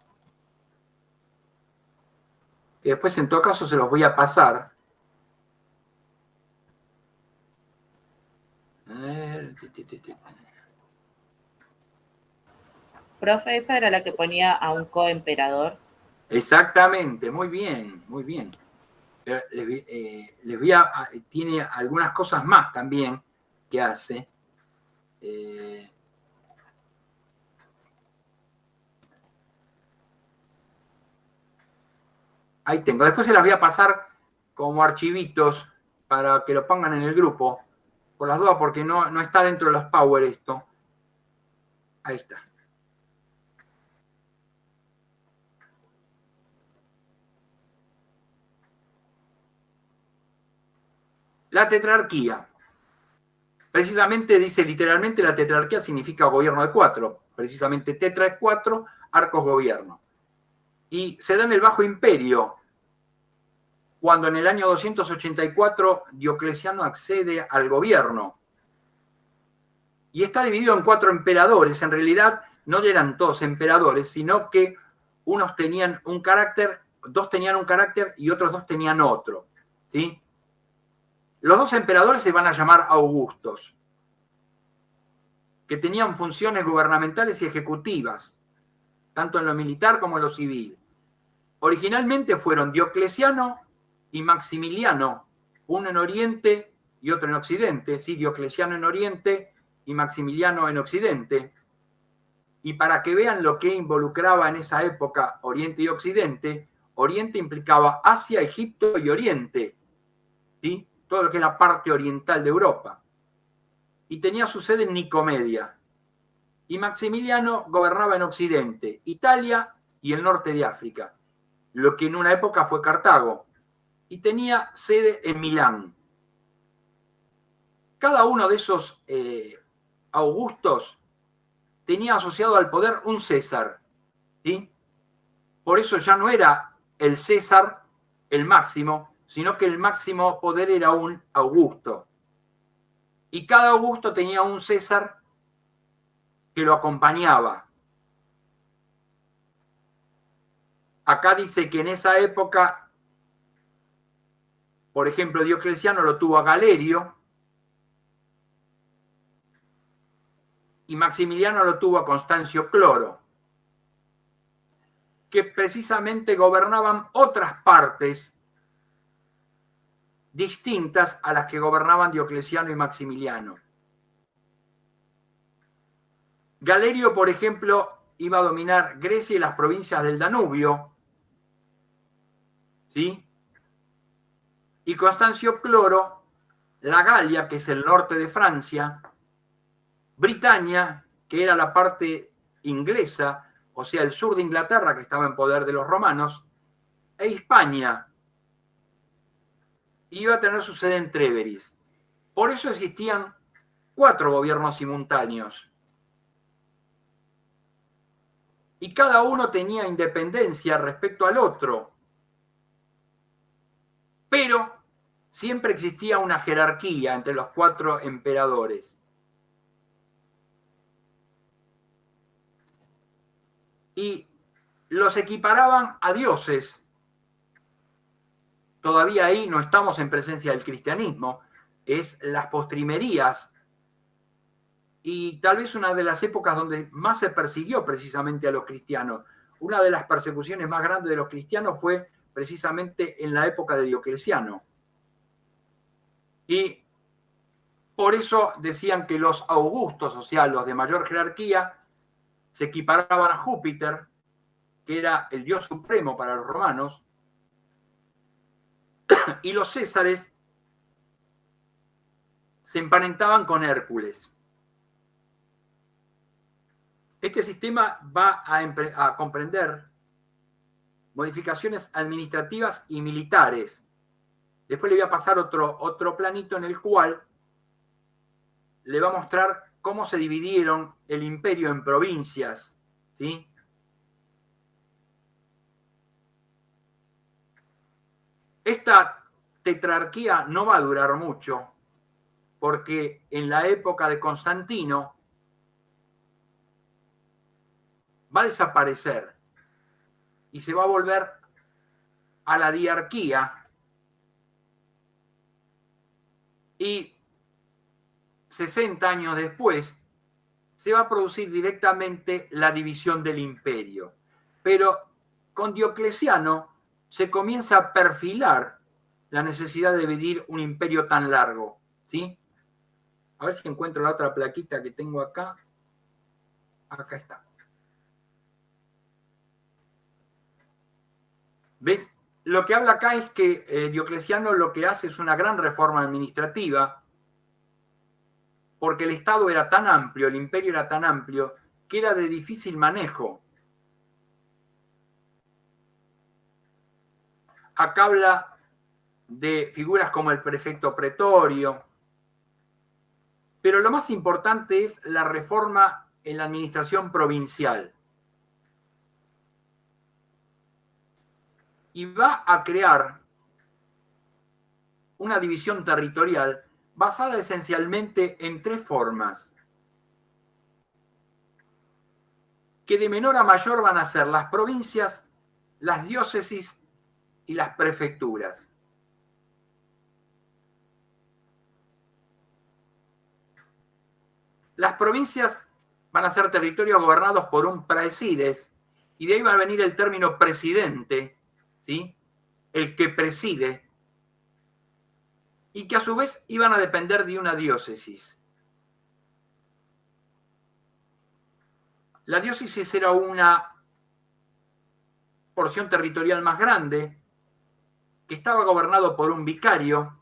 Que después en todo caso se los voy a pasar. A ver. Profe, esa era la que ponía a un coemperador. Exactamente, muy bien, muy bien. Tiene algunas cosas más también que hace. Ahí tengo. Después se las voy a pasar como archivitos para que lo pongan en el grupo. Por las dudas, porque no está dentro de los Power esto. Ahí está. La tetrarquía. Precisamente dice literalmente la tetrarquía significa gobierno de cuatro. Precisamente tetra es cuatro, arcos gobierno. Y se da en el Bajo Imperio, cuando en el año 284 Diocleciano accede al gobierno. Y está dividido en 4 emperadores. En realidad no eran todos emperadores, sino que unos tenían un carácter, 2 tenían un carácter y otros 2 tenían otro, ¿sí? Los 2 emperadores se van a llamar Augustos, que tenían funciones gubernamentales y ejecutivas, tanto en lo militar como en lo civil. Originalmente fueron Diocleciano y Maximiliano, uno en Oriente y otro en Occidente, ¿sí? Diocleciano en Oriente y Maximiliano en Occidente. Y para que vean lo que involucraba en esa época Oriente y Occidente, Oriente implicaba Asia, Egipto y Oriente, ¿sí? Todo lo que es la parte oriental de Europa. Y tenía su sede en Nicomedia. Y Maximiliano gobernaba en Occidente, Italia y el norte de África, lo que en una época fue Cartago. Y tenía sede en Milán. Cada uno de esos augustos tenía asociado al poder un César, ¿sí? Por eso ya no era el César el máximo, sino que el máximo poder era un Augusto. Y cada Augusto tenía un César que lo acompañaba. Acá dice que en esa época, por ejemplo, Diocleciano lo tuvo a Galerio y Maximiliano lo tuvo a Constancio Cloro, que precisamente gobernaban otras partes distintas a las que gobernaban Diocleciano y Maximiliano. Galerio, por ejemplo, iba a dominar Grecia y las provincias del Danubio, ¿sí? Y Constancio Cloro, la Galia, que es el norte de Francia, Britania, que era la parte inglesa, o sea, el sur de Inglaterra, que estaba en poder de los romanos, e Hispania, iba a tener su sede en Tréveris. Por eso existían 4 gobiernos simultáneos. Y cada uno tenía independencia respecto al otro. Pero siempre existía una jerarquía entre los 4 emperadores. Y los equiparaban a dioses. Todavía ahí no estamos en presencia del cristianismo, es las postrimerías. Y tal vez una de las épocas donde más se persiguió precisamente a los cristianos. Una de las persecuciones más grandes de los cristianos fue precisamente en la época de Diocleciano. Y por eso decían que los augustos, o sea, los de mayor jerarquía, se equiparaban a Júpiter, que era el dios supremo para los romanos, y los césares se emparentaban con Hércules. Este sistema va a comprender modificaciones administrativas y militares. Después le voy a pasar otro planito en el cual le va a mostrar cómo se dividieron el imperio en provincias, ¿sí? Esta tetrarquía no va a durar mucho, porque en la época de Constantino va a desaparecer y se va a volver a la diarquía, y 60 años después se va a producir directamente la división del imperio. Pero con Diocleciano se comienza a perfilar la necesidad de dividir un imperio tan largo, ¿sí? A ver si encuentro la otra plaquita que tengo acá. Acá está. ¿Ves? Lo que habla acá es que Diocleciano lo que hace es una gran reforma administrativa, porque el Estado era tan amplio, el imperio era tan amplio, que era de difícil manejo. Acá habla de figuras como el prefecto pretorio, pero lo más importante es la reforma en la administración provincial. Y va a crear una división territorial basada esencialmente en 3 formas, que de menor a mayor van a ser las provincias, las diócesis y las prefecturas. Las provincias van a ser territorios gobernados por un praesides, y de ahí va a venir el término presidente, ¿sí? El que preside. y que a su vez iban a depender de una diócesis. La diócesis era una porción territorial más grande, que estaba gobernado por un vicario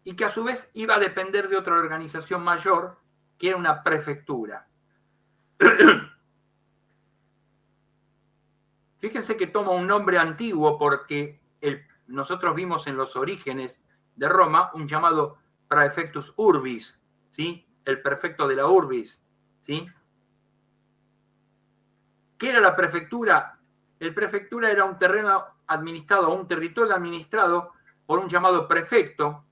y que a su vez iba a depender de otra organización mayor, que era una prefectura. Fíjense que toma un nombre antiguo porque nosotros vimos en los orígenes de Roma un llamado praefectus urbis, ¿sí? El prefecto de la urbis, ¿sí? ¿Qué era la prefectura? El prefectura era un terreno administrado, un territorio administrado por un llamado prefecto,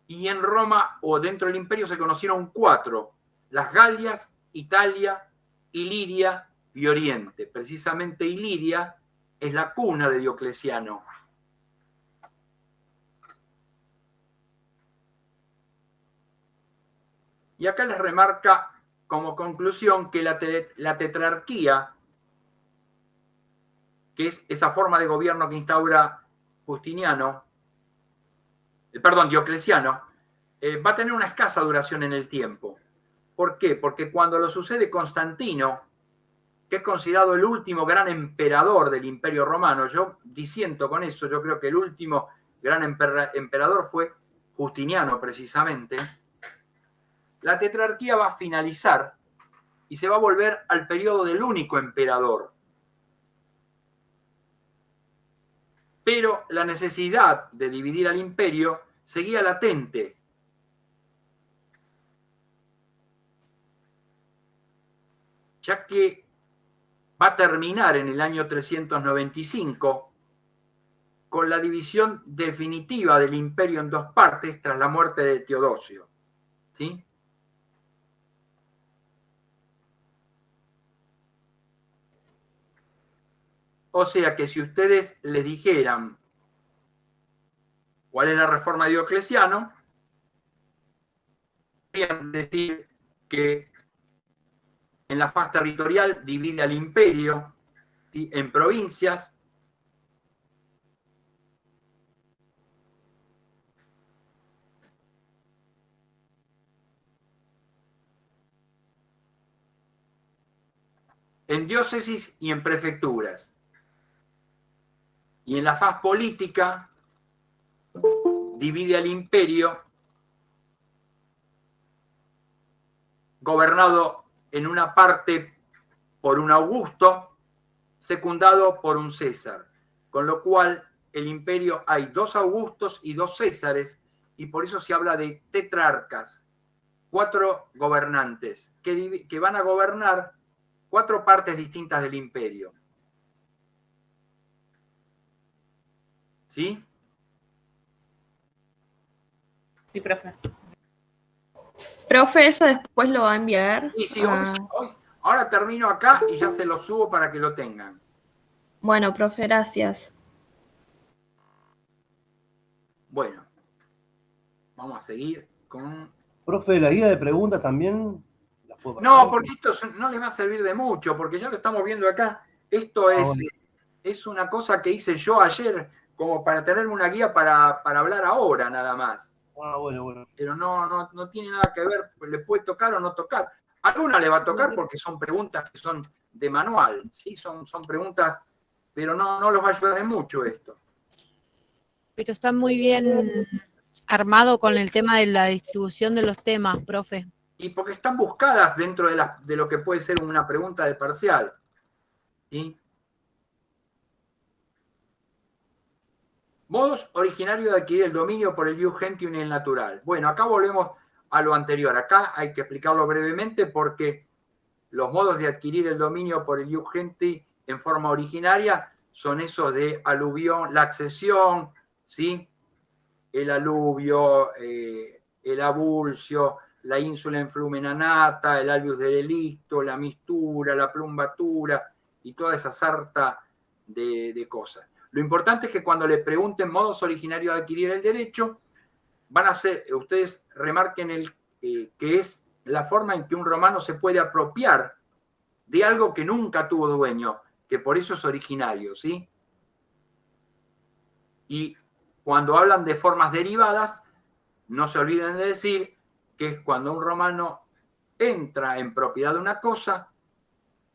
y en Roma o dentro del imperio se conocieron 4, las Galias, Italia, Iliria y Oriente. Precisamente Iliria es la cuna de Diocleciano. Y acá les remarca como conclusión que la tetrarquía, que es esa forma de gobierno que instaura Diocleciano, va a tener una escasa duración en el tiempo. ¿Por qué? Porque cuando lo sucede Constantino, que es considerado el último gran emperador del Imperio Romano, yo disiento con eso, yo creo que el último gran emperador fue Justiniano, precisamente. La tetrarquía va a finalizar y se va a volver al periodo del único emperador. Pero la necesidad de dividir al imperio seguía latente. Ya que va a terminar en el año 395 con la división definitiva del imperio en 2 partes tras la muerte de Teodosio. ¿Sí? O sea que si ustedes les dijeran cuál es la reforma de Diocleciano, podrían decir que en la faz territorial divide al imperio, ¿sí?, en provincias. En diócesis y en prefecturas. Y en la faz política divide al imperio gobernado en una parte por un Augusto, secundado por un César. Con lo cual, el imperio hay 2 Augustos y 2 Césares, y por eso se habla de tetrarcas, 4 gobernantes que van a gobernar 4 partes distintas del imperio. ¿Sí? Sí, profe. Profe, ¿eso después lo va a enviar? Sí, hoy, ahora termino acá y ya se lo subo para que lo tengan. Bueno, profe, gracias. Bueno, vamos a seguir con... Profe, la guía de preguntas también las puedo pasar. No, porque esto no les va a servir de mucho, porque ya lo estamos viendo acá. Esto es una cosa que hice yo ayer, como para tenerme una guía para hablar ahora, nada más. Ah, bueno. Pero no tiene nada que ver, le puede tocar o no tocar. Alguna le va a tocar porque son preguntas que son de manual, ¿sí? Son preguntas, pero no los va a ayudar en mucho esto. Pero está muy bien armado con el tema de la distribución de los temas, profe. Y porque están buscadas dentro de lo que puede ser una pregunta de parcial. ¿Sí? Modos originarios de adquirir el dominio por el ius gentium y el natural. Bueno, acá volvemos a lo anterior. Acá hay que explicarlo brevemente porque los modos de adquirir el dominio por el ius gentium en forma originaria son esos de aluvión, la accesión, ¿sí? El aluvio, el abulcio, la ínsula enflumenanata, el albius derelicto, la mistura, la plumbatura y toda esa sarta de cosas. Lo importante es que cuando le pregunten modos originarios de adquirir el derecho, van a ser, ustedes remarquen que es la forma en que un romano se puede apropiar de algo que nunca tuvo dueño, que por eso es originario, ¿sí? Y Cuando hablan de formas derivadas, no se olviden de decir que es cuando un romano entra en propiedad de una cosa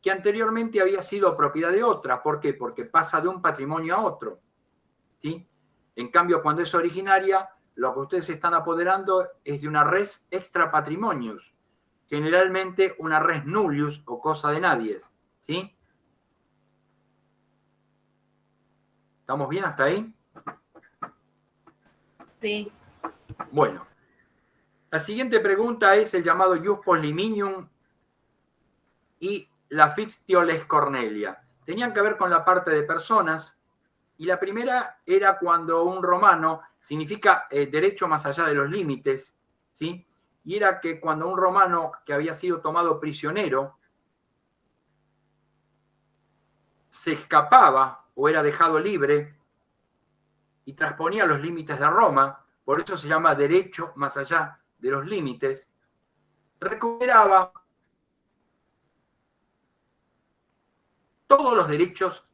que anteriormente había sido propiedad de otra. ¿Por qué? Porque pasa de un patrimonio a otro, ¿sí? En cambio, cuando es originaria, lo que ustedes están apoderando es de una res extra patrimonius, generalmente una res nullius o cosa de nadie, ¿sí? ¿Estamos bien hasta ahí? Sí. Bueno, la siguiente pregunta es el llamado ius post liminium y la fictio les Cornelia. Tenían que ver con la parte de personas, y la primera era cuando un romano, significa derecho más allá de los límites, ¿sí? Y era que cuando un romano que había sido tomado prisionero se escapaba o era dejado libre y transponía los límites de Roma, por eso se llama derecho más allá de los límites, recuperaba todos los derechos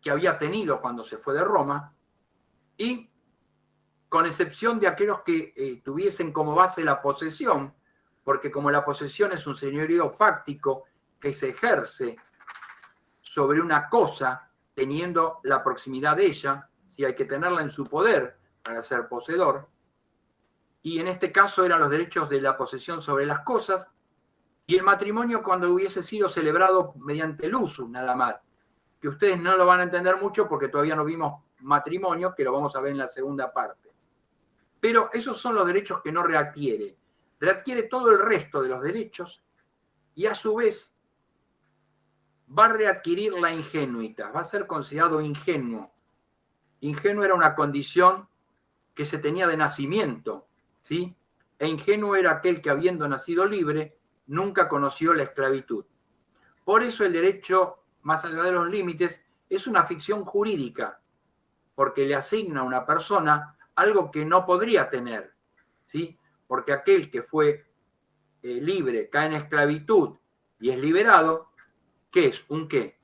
que había tenido cuando se fue de Roma, y con excepción de aquellos que tuviesen como base la posesión, porque como la posesión es un señorío fáctico que se ejerce sobre una cosa teniendo la proximidad de ella, si hay que tenerla en su poder para ser poseedor, y en este caso eran los derechos de la posesión sobre las cosas, y el matrimonio cuando hubiese sido celebrado mediante el uso, nada más, que ustedes no lo van a entender mucho porque todavía no vimos matrimonio, que lo vamos a ver en la segunda parte. Pero esos son los derechos que no readquiere. Readquiere todo el resto de los derechos y a su vez va a readquirir la ingenuitas, va a ser considerado ingenuo. Ingenuo era una condición que se tenía de nacimiento, ¿sí? E ingenuo era aquel que, habiendo nacido libre, nunca conoció la esclavitud. Por eso el derecho más allá de los límites es una ficción jurídica, porque le asigna a una persona algo que no podría tener, ¿sí? Porque aquel que fue libre cae en esclavitud y es liberado, ¿qué es? ¿Un qué?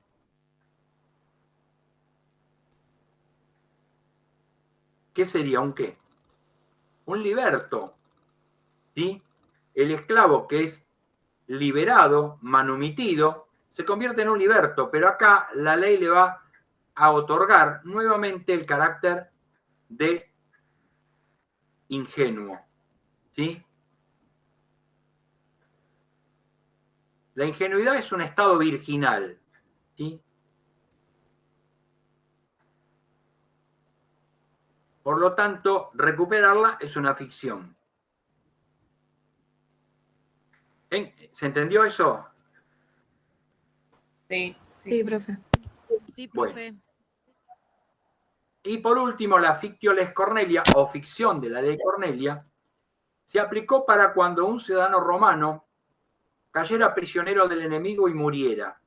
¿Qué sería un qué? Un liberto, ¿sí? El esclavo que es liberado, manumitido, se convierte en un liberto, pero acá la ley le va a otorgar nuevamente el carácter de ingenuo, ¿sí? La ingenuidad es un estado virginal, ¿sí? Por lo tanto, recuperarla es una ficción. ¿Se entendió eso? Sí, Sí, profe. Sí, profe. Bueno. Y por último, la fictio les Cornelia, o ficción de la ley Cornelia, se aplicó para cuando un ciudadano romano cayera prisionero del enemigo y muriera.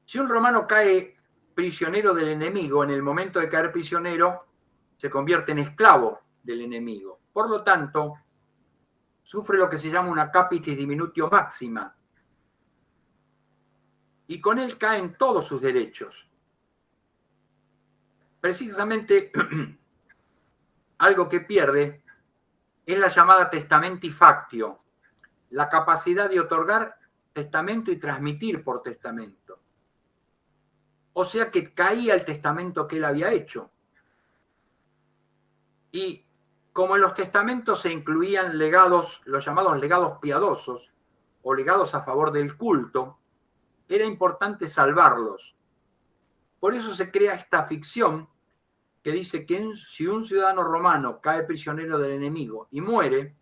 Si un romano cae prisionero del enemigo, en el momento de caer prisionero, se convierte en esclavo del enemigo. Por lo tanto, sufre lo que se llama una capitis diminutio máxima. Y con él caen todos sus derechos. Precisamente, algo que pierde es la llamada testamenti factio, la capacidad de otorgar testamento y transmitir por testamento. O sea que caía el testamento que él había hecho. Y como en los testamentos se incluían legados, los llamados legados piadosos, o legados a favor del culto, era importante salvarlos. Por eso se crea esta ficción que dice que si un ciudadano romano cae prisionero del enemigo y muere,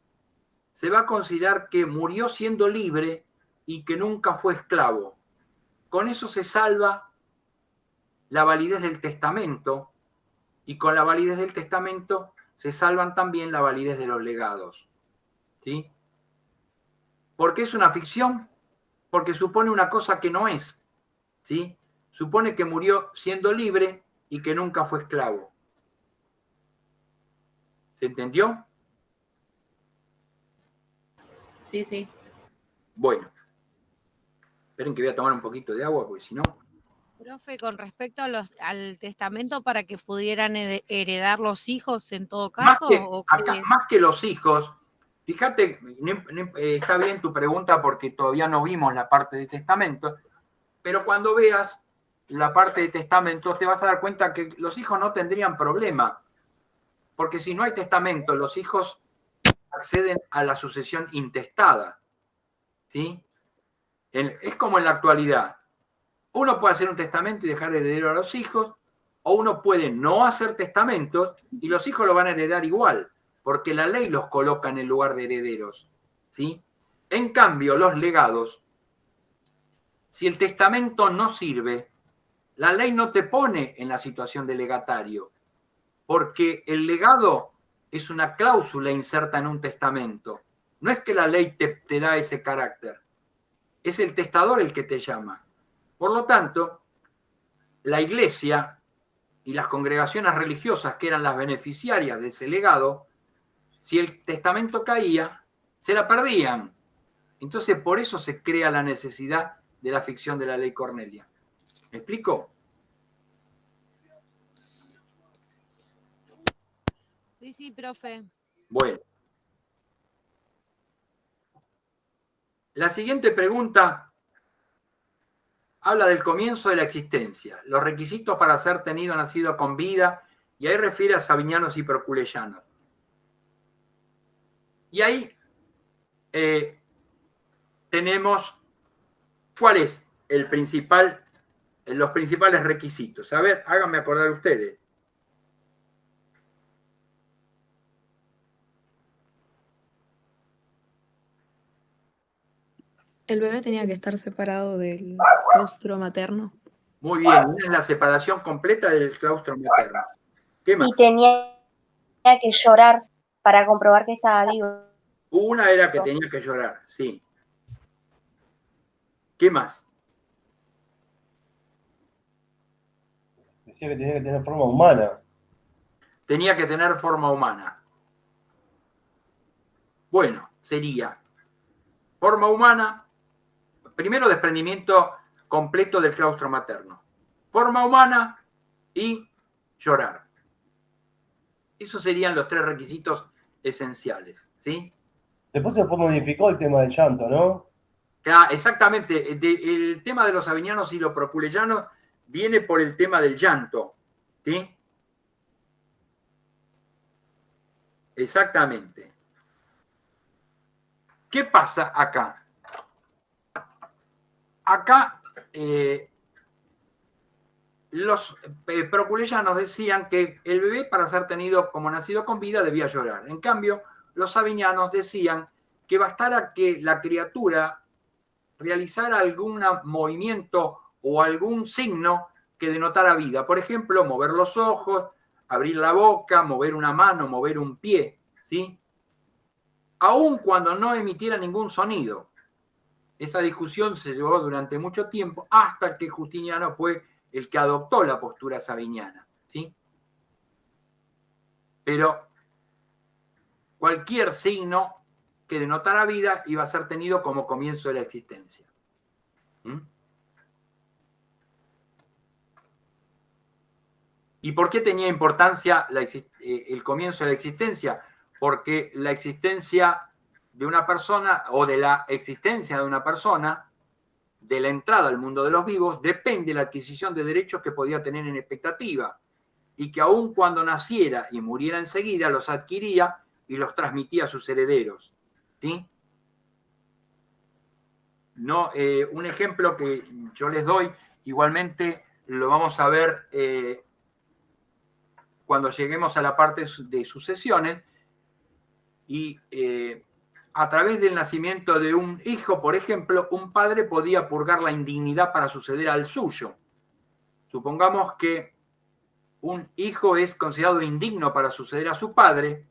se va a considerar que murió siendo libre y que nunca fue esclavo. Con eso se salva la validez del testamento, y con la validez del testamento se salvan también la validez de los legados, ¿sí? ¿Por qué es una ficción? Porque supone una cosa que no es, ¿sí? Supone que murió siendo libre y que nunca fue esclavo. ¿Se entendió? Sí, sí. Bueno. Esperen que voy a tomar un poquito de agua, porque si no... Profe, con respecto a al testamento para que pudieran heredar los hijos en todo caso, más que los hijos, fíjate, está bien tu pregunta porque todavía no vimos la parte de testamento, pero cuando veas la parte de testamento te vas a dar cuenta que los hijos no tendrían problema, porque si no hay testamento, los hijos acceden a la sucesión intestada, ¿sí? Es como en la actualidad. Uno puede hacer un testamento y dejar heredero a los hijos, o uno puede no hacer testamentos y los hijos lo van a heredar igual, porque la ley los coloca en el lugar de herederos, ¿sí? En cambio, los legados, si el testamento no sirve, la ley no te pone en la situación de legatario, porque el legado es una cláusula inserta en un testamento. No es que la ley te da ese carácter, es el testador el que te llama. Por lo tanto, la iglesia y las congregaciones religiosas que eran las beneficiarias de ese legado, si el testamento caía, se la perdían. Entonces, por eso se crea la necesidad de la ficción de la ley Cornelia. ¿Me explico? Sí, profe. Bueno. La siguiente pregunta habla del comienzo de la existencia, los requisitos para ser tenido nacido con vida, y ahí refiere a sabinianos y proculeyanos. Y ahí tenemos cuál es los principales requisitos. A ver, háganme acordar ustedes. El bebé tenía que estar separado del claustro materno. Muy bien, una es la separación completa del claustro materno. ¿Qué más? Y tenía que llorar para comprobar que estaba vivo. Una era que tenía que llorar, sí. ¿Qué más? Decía que tenía que tener forma humana. Tenía que tener forma humana. Bueno, sería forma humana, primero desprendimiento completo del claustro materno, forma humana y llorar. Esos serían los 3 requisitos esenciales, ¿sí? Después se modificó el tema del llanto, ¿no? Exactamente, el tema de los sabinianos y los proculeyanos viene por el tema del llanto, ¿sí? Exactamente. ¿Qué pasa acá? Acá los proculeyanos decían que el bebé para ser tenido como nacido con vida debía llorar. En cambio, los sabinianos decían que bastara que la criatura realizara algún movimiento o algún signo que denotara vida. Por ejemplo, mover los ojos, abrir la boca, mover una mano, mover un pie, ¿sí? Aun cuando no emitiera ningún sonido. Esa discusión se llevó durante mucho tiempo hasta que Justiniano fue el que adoptó la postura sabiniana, ¿sí? Pero cualquier signo que denotara vida iba a ser tenido como comienzo de la existencia. ¿Y por qué tenía importancia el comienzo de la existencia? Porque la existencia de una persona o de la existencia de una persona, de la entrada al mundo de los vivos, depende la adquisición de derechos que podía tener en expectativa y que aun cuando naciera y muriera enseguida los adquiría y los transmitía a sus herederos, ¿sí? No, un ejemplo que yo les doy, igualmente lo vamos a ver cuando lleguemos a la parte de sucesiones, y a través del nacimiento de un hijo, por ejemplo, un padre podía purgar la indignidad para suceder al suyo. Supongamos que un hijo es considerado indigno para suceder a su padre,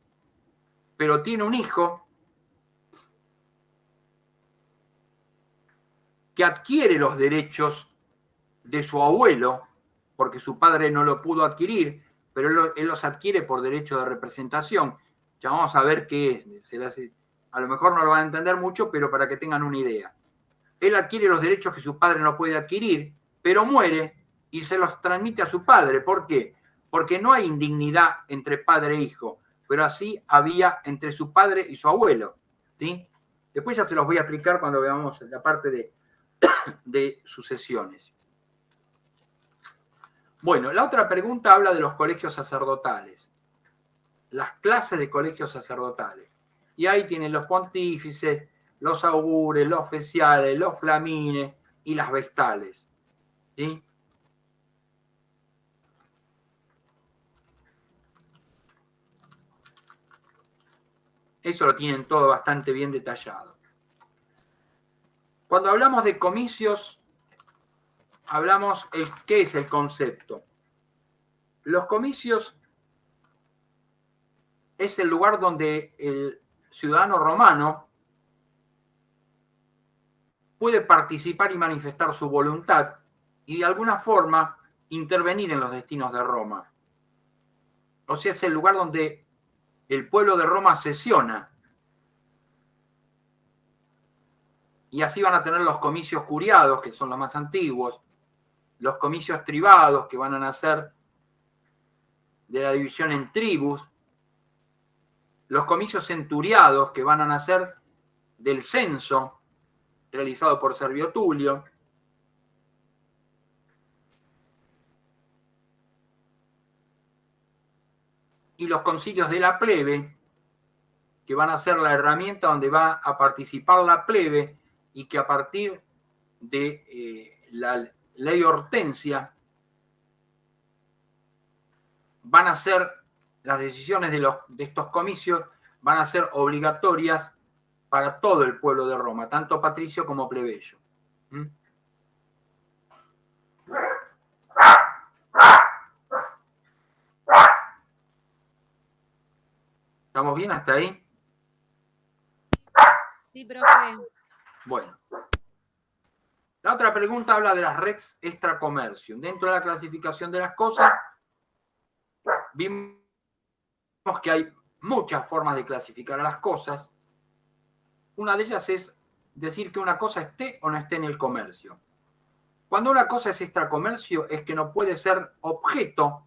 pero tiene un hijo que adquiere los derechos de su abuelo, porque su padre no lo pudo adquirir, pero él los adquiere por derecho de representación. Ya vamos a ver qué es. A lo mejor no lo van a entender mucho, pero para que tengan una idea. Él adquiere los derechos que su padre no puede adquirir, pero muere y se los transmite a su padre. ¿Por qué? Porque no hay indignidad entre padre e hijo, pero así había entre su padre y su abuelo, ¿sí? Después ya se los voy a explicar cuando veamos la parte de sucesiones. Bueno, la otra pregunta habla de los colegios sacerdotales, las clases de colegios sacerdotales. Y ahí tienen los pontífices, los augures, los oficiales, los flamines y las vestales, ¿sí? Eso lo tienen todo bastante bien detallado. Cuando hablamos de comicios, hablamos qué es el concepto. Los comicios es el lugar donde el ciudadano romano puede participar y manifestar su voluntad y de alguna forma intervenir en los destinos de Roma. O sea, es el lugar donde el pueblo de Roma sesiona. Y así van a tener los comicios curiados, que son los más antiguos, los comicios tribados, que van a nacer de la división en tribus, los comicios centuriados, que van a nacer del censo realizado por Servio Tulio, y los concilios de la plebe, que van a ser la herramienta donde va a participar la plebe y que a partir de la ley Hortensia van a ser las decisiones de estos comicios van a ser obligatorias para todo el pueblo de Roma, tanto patricio como plebeyo. ¿Estamos bien hasta ahí? Sí, profe. Bueno. La otra pregunta habla de las res extra commercium. Dentro de la clasificación de las cosas, vimos que hay muchas formas de clasificar a las cosas. Una de ellas es decir que una cosa esté o no esté en el comercio. Cuando una cosa es extra comercio, es que no puede ser objeto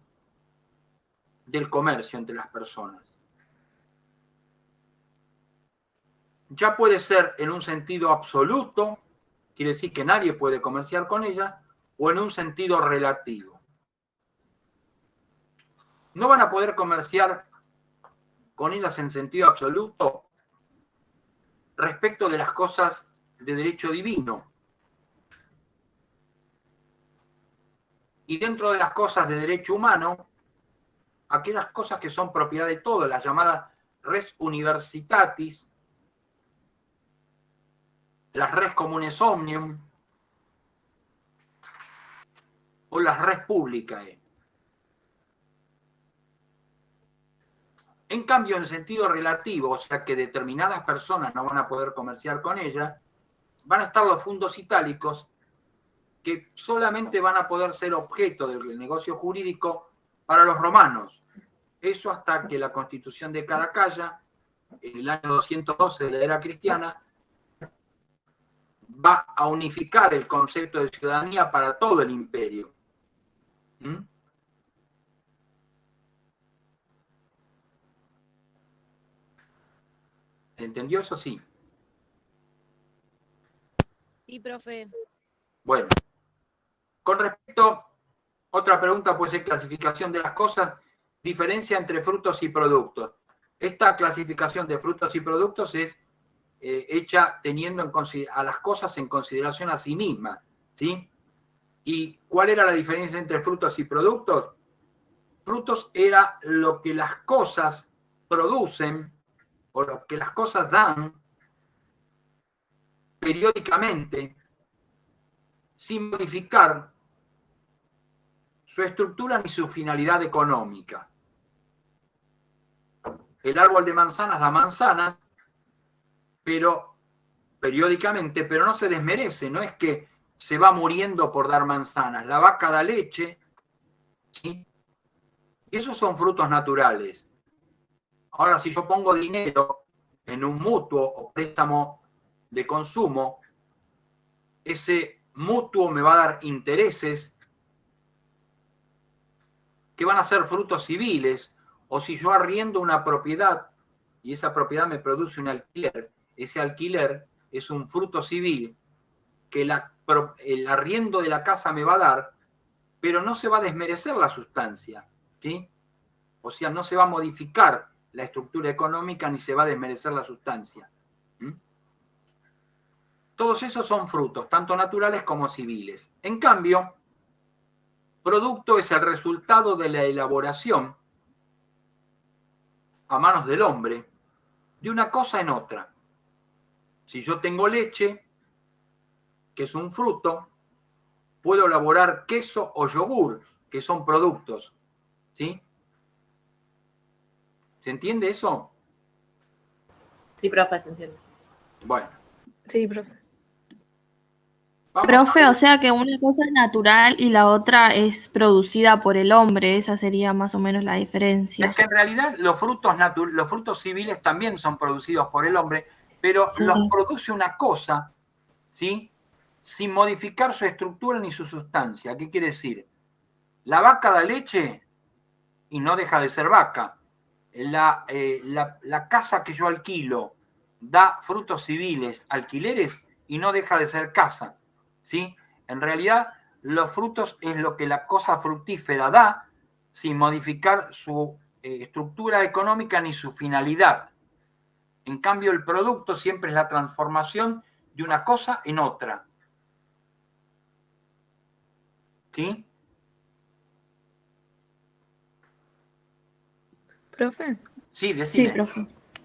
del comercio entre las personas. Ya puede ser en un sentido absoluto, quiere decir que nadie puede comerciar con ella, o en un sentido relativo. No van a poder comerciar con ellas en sentido absoluto respecto de las cosas de derecho divino. Y dentro de las cosas de derecho humano, aquellas cosas que son propiedad de todos, las llamadas res universitatis, las res communes omnium o las res publicae. En cambio, en sentido relativo, o sea que determinadas personas no van a poder comerciar con ella, van a estar los fundos itálicos que solamente van a poder ser objeto del negocio jurídico para los romanos. Eso hasta que la Constitución de Caracalla, en el año 212 de la era cristiana, va a unificar el concepto de ciudadanía para todo el imperio. ¿Se entendió eso? Sí. Sí, profe. Bueno, con respecto, otra pregunta puede ser clasificación de las cosas, diferencia entre frutos y productos. Esta clasificación de frutos y productos es hecha teniendo a las cosas en consideración a sí mismas, ¿sí? ¿Y cuál era la diferencia entre frutos y productos? Frutos era lo que las cosas producen o lo que las cosas dan periódicamente sin modificar su estructura ni su finalidad económica. El árbol de manzanas da manzanas, pero periódicamente, pero no se desmerece, no es que se va muriendo por dar manzanas. La vaca da leche, ¿sí? Y esos son frutos naturales. Ahora, si yo pongo dinero en un mutuo o préstamo de consumo, ese mutuo me va a dar intereses que van a ser frutos civiles, o si yo arriendo una propiedad y esa propiedad me produce un alquiler, ese alquiler es un fruto civil que el arriendo de la casa me va a dar, pero no se va a desmerecer la sustancia, ¿sí? O sea, no se va a modificar la estructura económica ni se va a desmerecer la sustancia. Todos esos son frutos, tanto naturales como civiles. En cambio, producto es el resultado de la elaboración a manos del hombre de una cosa en otra. Si yo tengo leche, que es un fruto, puedo elaborar queso o yogur, que son productos. ¿Sí? ¿Se entiende eso? Sí, profe, se entiende. Bueno. Sí, profe. Vamos o sea que una cosa es natural y la otra es producida por el hombre. Esa sería más o menos la diferencia. Es que en realidad los frutos civiles también son producidos por el hombre, pero Sí. los produce una cosa, ¿sí? Sin modificar su estructura ni su sustancia. ¿Qué quiere decir? La vaca da leche y no deja de ser vaca. La casa que yo alquilo da frutos civiles, alquileres, y no deja de ser casa. ¿Sí? En realidad, los frutos es lo que la cosa fructífera da sin modificar su estructura económica ni su finalidad. En cambio, el producto siempre es la transformación de una cosa en otra. ¿Sí? Profe. Sí, decime. Sí, profe.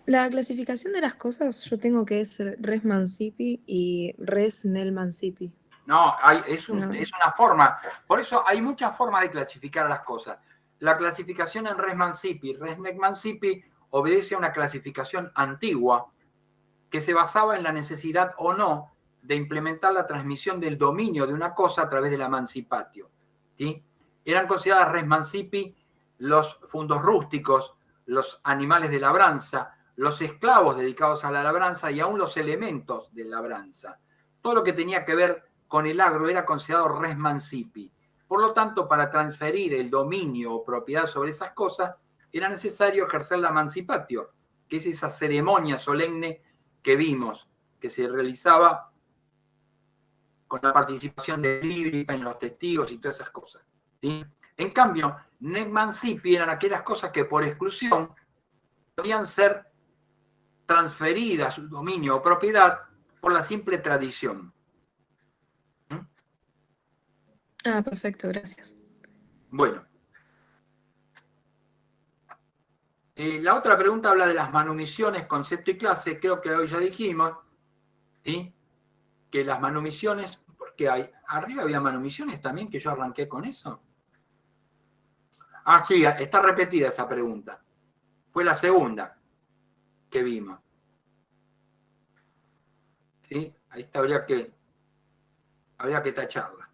La clasificación de las cosas yo tengo que es res mancipi y res nel mancipi. No, es una forma. Por eso hay muchas formas de clasificar las cosas. La clasificación en res mancipi, res nec mancipi, obedece a una clasificación antigua que se basaba en la necesidad o no de implementar la transmisión del dominio de una cosa a través del emancipatio. ¿Sí? Eran consideradas res mancipi los fundos rústicos, los animales de labranza, los esclavos dedicados a la labranza y aún los elementos de labranza. Todo lo que tenía que ver con el agro era considerado res mancipi. Por lo tanto, para transferir el dominio o propiedad sobre esas cosas, era necesario ejercer la emancipatio, que es esa ceremonia solemne que vimos, que se realizaba con la participación de Librica en los testigos y todas esas cosas. ¿Sí? En cambio, nec mancipi eran aquellas cosas que por exclusión podían ser transferidas su dominio o propiedad por la simple tradición. Ah, perfecto, gracias. Bueno. La otra pregunta habla de las manumisiones, concepto y clase. Creo que hoy ya dijimos, ¿sí? Que las manumisiones, porque arriba había manumisiones también, que yo arranqué con eso. Ah, sí, está repetida esa pregunta. Fue la segunda que vimos. ¿Sí? Ahí está, habría que tacharla.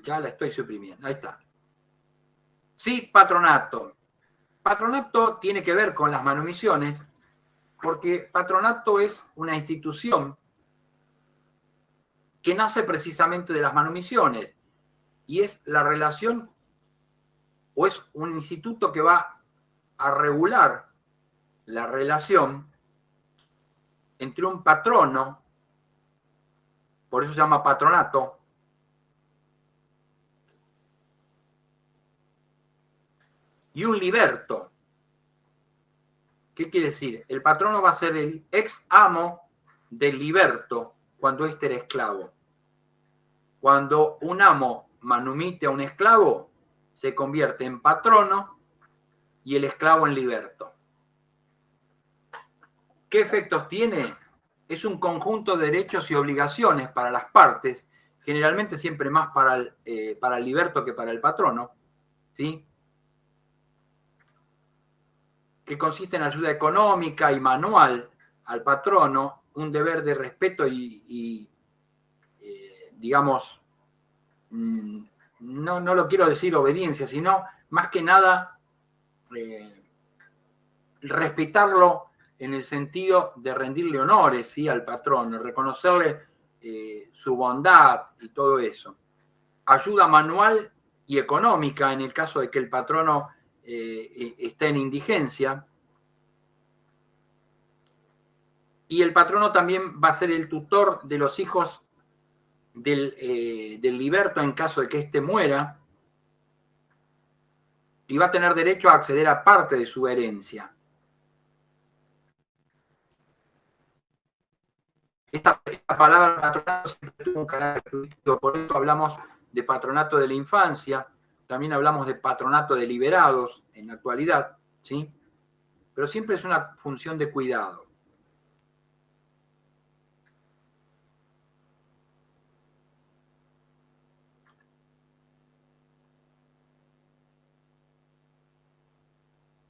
Ya la estoy suprimiendo. Ahí está. Sí, patronato. Patronato tiene que ver con las manumisiones, porque patronato es una institución que nace precisamente de las manumisiones y es la relación o es un instituto que va a regular la relación entre un patrono, por eso se llama patronato, y un liberto. ¿Qué quiere decir? El patrono va a ser el ex amo del liberto cuando éste era esclavo. Cuando un amo manumite a un esclavo, se convierte en patrono y el esclavo en liberto. ¿Qué efectos tiene? Es un conjunto de derechos y obligaciones para las partes, generalmente siempre más para el liberto que para el patrono, ¿sí? Que consiste en ayuda económica y manual al patrono, un deber de respeto y digamos, no lo quiero decir obediencia, sino más que nada respetarlo en el sentido de rendirle honores, ¿sí? Al patrono, reconocerle su bondad y todo eso. Ayuda manual y económica en el caso de que el patrono esté en indigencia. Y el patrono también va a ser el tutor de los hijos del liberto en caso de que éste muera, y va a tener derecho a acceder a parte de su herencia. Esta palabra patronato siempre tuvo un carácter jurídico, por eso hablamos de patronato de la infancia, también hablamos de patronato de liberados en la actualidad, ¿sí? Pero siempre es una función de cuidado.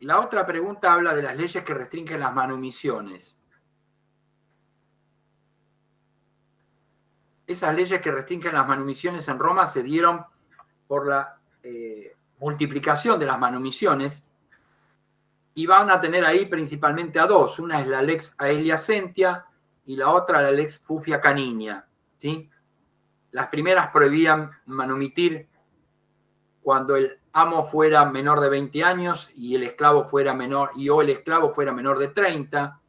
La otra pregunta habla de las leyes que restringen las manumisiones. Esas leyes que restringen las manumisiones en Roma se dieron por la multiplicación de las manumisiones, y van a tener ahí principalmente a dos. Una es la Lex Aelia Sentia y la otra la Lex Fufia Caninia, ¿sí? Las primeras prohibían manumitir cuando el amo fuera menor de 20 años y el esclavo fuera menor, o el esclavo fuera menor de 30,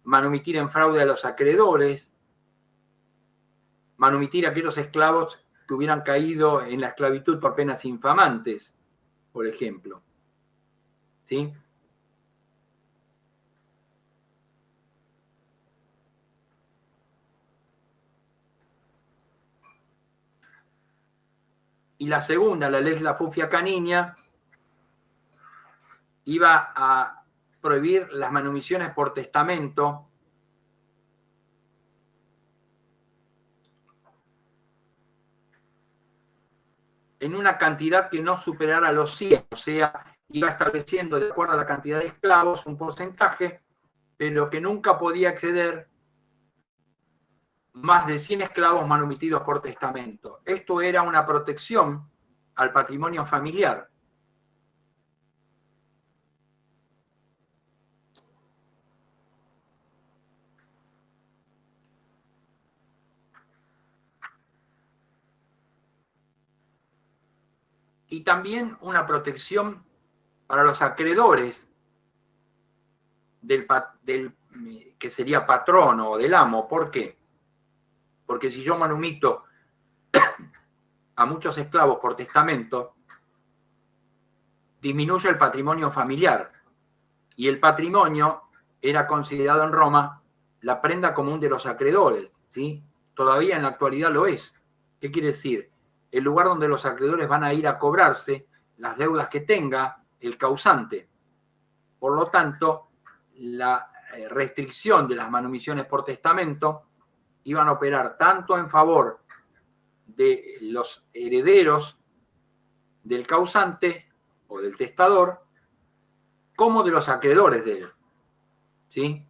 manumitir en fraude a los acreedores, manumitir a aquellos esclavos que hubieran caído en la esclavitud por penas infamantes, por ejemplo. ¿Sí? Y la segunda, la Lex Fufia Caninia, iba a prohibir las manumisiones por testamento en una cantidad que no superara los 100, o sea, iba estableciendo de acuerdo a la cantidad de esclavos un porcentaje, pero que nunca podía exceder más de 100 esclavos manumitidos por testamento. Esto era una protección al patrimonio familiar. Y también una protección para los acreedores del que sería patrono o del amo. ¿Por qué? Porque si yo manumito a muchos esclavos por testamento, disminuye el patrimonio familiar. Y el patrimonio era considerado en Roma la prenda común de los acreedores, ¿sí? Todavía en la actualidad lo es. ¿Qué quiere decir? El lugar donde los acreedores van a ir a cobrarse las deudas que tenga el causante. Por lo tanto, la restricción de las manumisiones por testamento iban a operar tanto en favor de los herederos del causante o del testador, como de los acreedores de él. ¿Sí?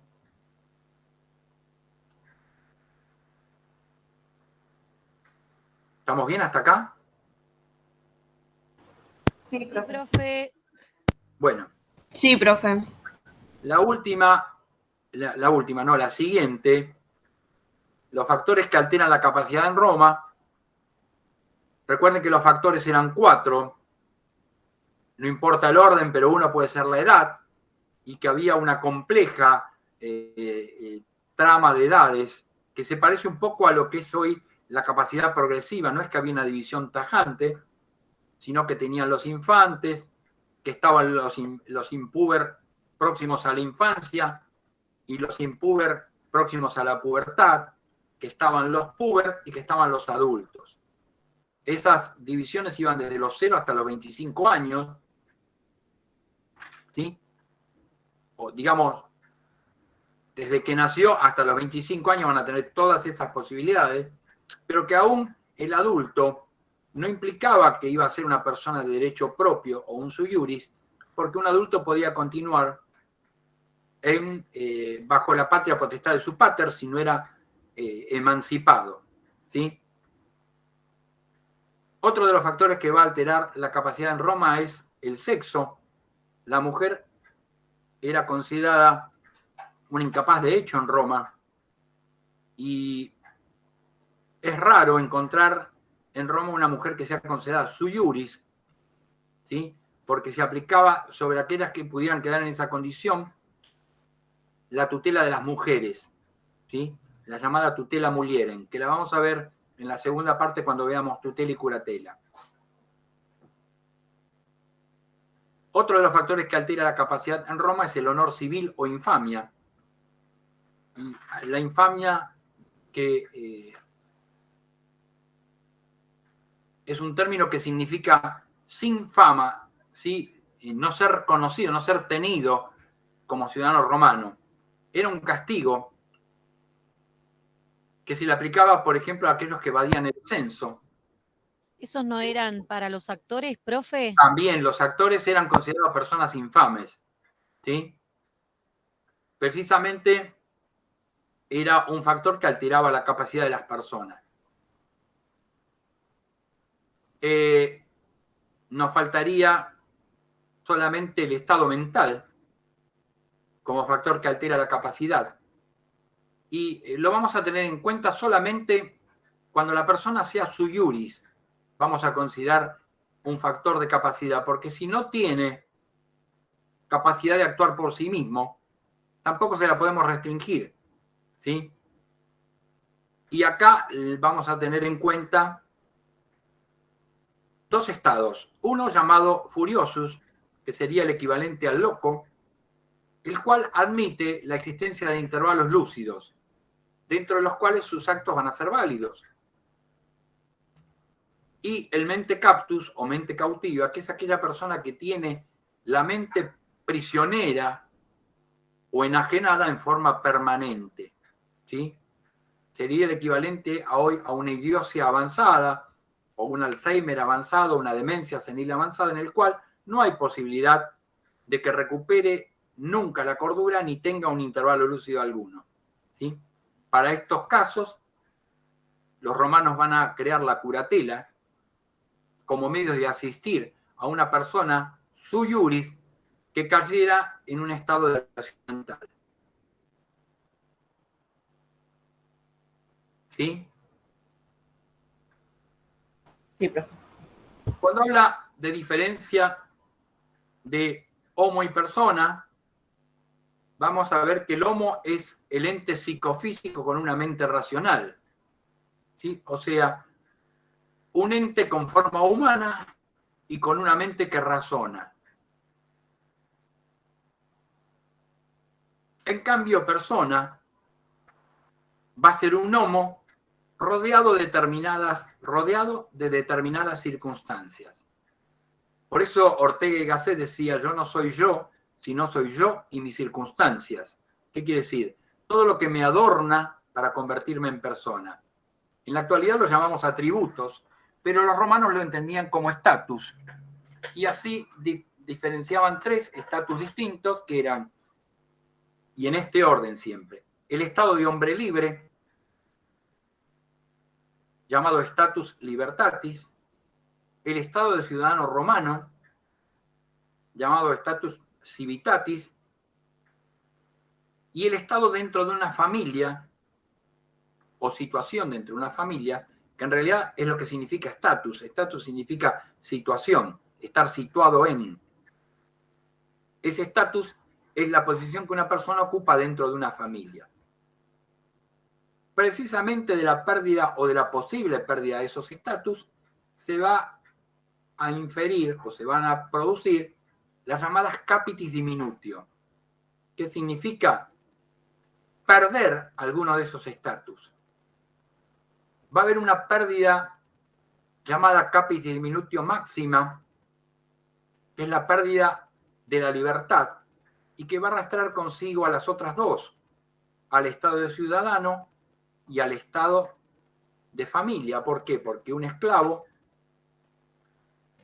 ¿Estamos bien hasta acá? Sí, profe. Profe. Bueno. Sí, profe. La siguiente, los factores que alteran la capacidad en Roma. Recuerden que los factores eran 4, no importa el orden, pero uno puede ser la edad, y que había una compleja trama de edades que se parece un poco a lo que es hoy la capacidad progresiva. No es que había una división tajante, sino que tenían los infantes, que estaban los impúber próximos a la infancia y los impúber próximos a la pubertad, que estaban los puber y que estaban los adultos. Esas divisiones iban desde los 0 hasta los 25 años, ¿sí? O digamos, desde que nació hasta los 25 años van a tener todas esas posibilidades, pero que aún el adulto no implicaba que iba a ser una persona de derecho propio o un sui iuris, porque un adulto podía continuar bajo la patria potestad de su pater si no era emancipado, ¿sí? Otro de los factores que va a alterar la capacidad en Roma es el sexo. La mujer era considerada una incapaz de hecho en Roma, y es raro encontrar en Roma una mujer que sea considerada sui iuris, ¿sí? Porque se aplicaba sobre aquellas que pudieran quedar en esa condición la tutela de las mujeres, ¿sí? La llamada tutela mulierem, que la vamos a ver en la segunda parte cuando veamos tutela y curatela. Otro de los factores que altera la capacidad en Roma es el honor civil o infamia. Y la infamia, que es un término que significa sin fama, ¿sí? No ser conocido, no ser tenido como ciudadano romano. Era un castigo que se le aplicaba, por ejemplo, a aquellos que evadían el censo. ¿Esos no eran para los actores, profe? También los actores eran considerados personas infames, ¿sí? Precisamente era un factor que alteraba la capacidad de las personas. Nos faltaría solamente el estado mental como factor que altera la capacidad. Y lo vamos a tener en cuenta solamente cuando la persona sea sui iuris. Vamos a considerar un factor de capacidad, porque si no tiene capacidad de actuar por sí mismo, tampoco se la podemos restringir, ¿sí? Y acá vamos a tener en cuenta dos estados. Uno llamado furiosus, que sería el equivalente al loco, el cual admite la existencia de intervalos lúcidos, dentro de los cuales sus actos van a ser válidos. Y el mente captus o mente cautiva, que es aquella persona que tiene la mente prisionera o enajenada en forma permanente, ¿sí? Sería el equivalente a hoy a una idiocia avanzada o un Alzheimer avanzado, una demencia senil avanzada, en el cual no hay posibilidad de que recupere nunca la cordura ni tenga un intervalo lúcido alguno, ¿sí? Para estos casos, los romanos van a crear la curatela como medio de asistir a una persona sui iuris que cayera en un estado de alteración mental. ¿Sí? Sí, profe. Cuando habla de diferencia de homo y persona, vamos a ver que el homo es el ente psicofísico con una mente racional, ¿sí? O sea, un ente con forma humana y con una mente que razona. En cambio, persona va a ser un homo rodeado de determinadas circunstancias. Por eso Ortega y Gasset decía, yo no soy yo, sino soy yo y mis circunstancias. ¿Qué quiere decir? Todo lo que me adorna para convertirme en persona. En la actualidad lo llamamos atributos, pero los romanos lo entendían como estatus. Y así diferenciaban tres estatus distintos que eran, y en este orden siempre, el estado de hombre libre, llamado status libertatis, el estado de ciudadano romano, llamado status civitatis, y el estado dentro de una familia, o situación dentro de una familia, que en realidad es lo que significa status. Status significa situación, estar situado en. Ese status es la posición que una persona ocupa dentro de una familia. Precisamente de la pérdida o de la posible pérdida de esos estatus se va a inferir o se van a producir las llamadas capitis diminutio, que significa perder alguno de esos estatus. Va a haber una pérdida llamada capitis diminutio máxima, que es la pérdida de la libertad y que va a arrastrar consigo a las otras dos, al estado de ciudadano y al estado de familia. ¿Por qué? Porque un esclavo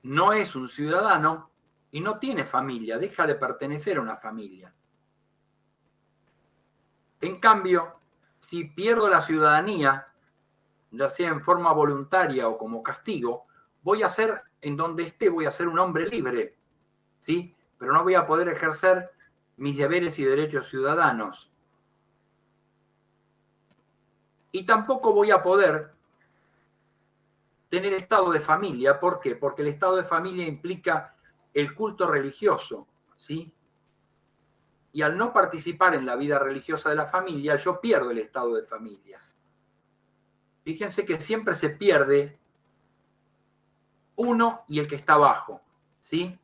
no es un ciudadano y no tiene familia, deja de pertenecer a una familia. En cambio, si pierdo la ciudadanía, ya sea en forma voluntaria o como castigo, voy a ser, en donde esté, voy a ser un hombre libre, ¿sí? Pero no voy a poder ejercer mis deberes y derechos ciudadanos. Y tampoco voy a poder tener estado de familia. ¿Por qué? Porque el estado de familia implica el culto religioso, ¿sí? Y al no participar en la vida religiosa de la familia, yo pierdo el estado de familia. Fíjense que siempre se pierde uno y el que está abajo, ¿sí?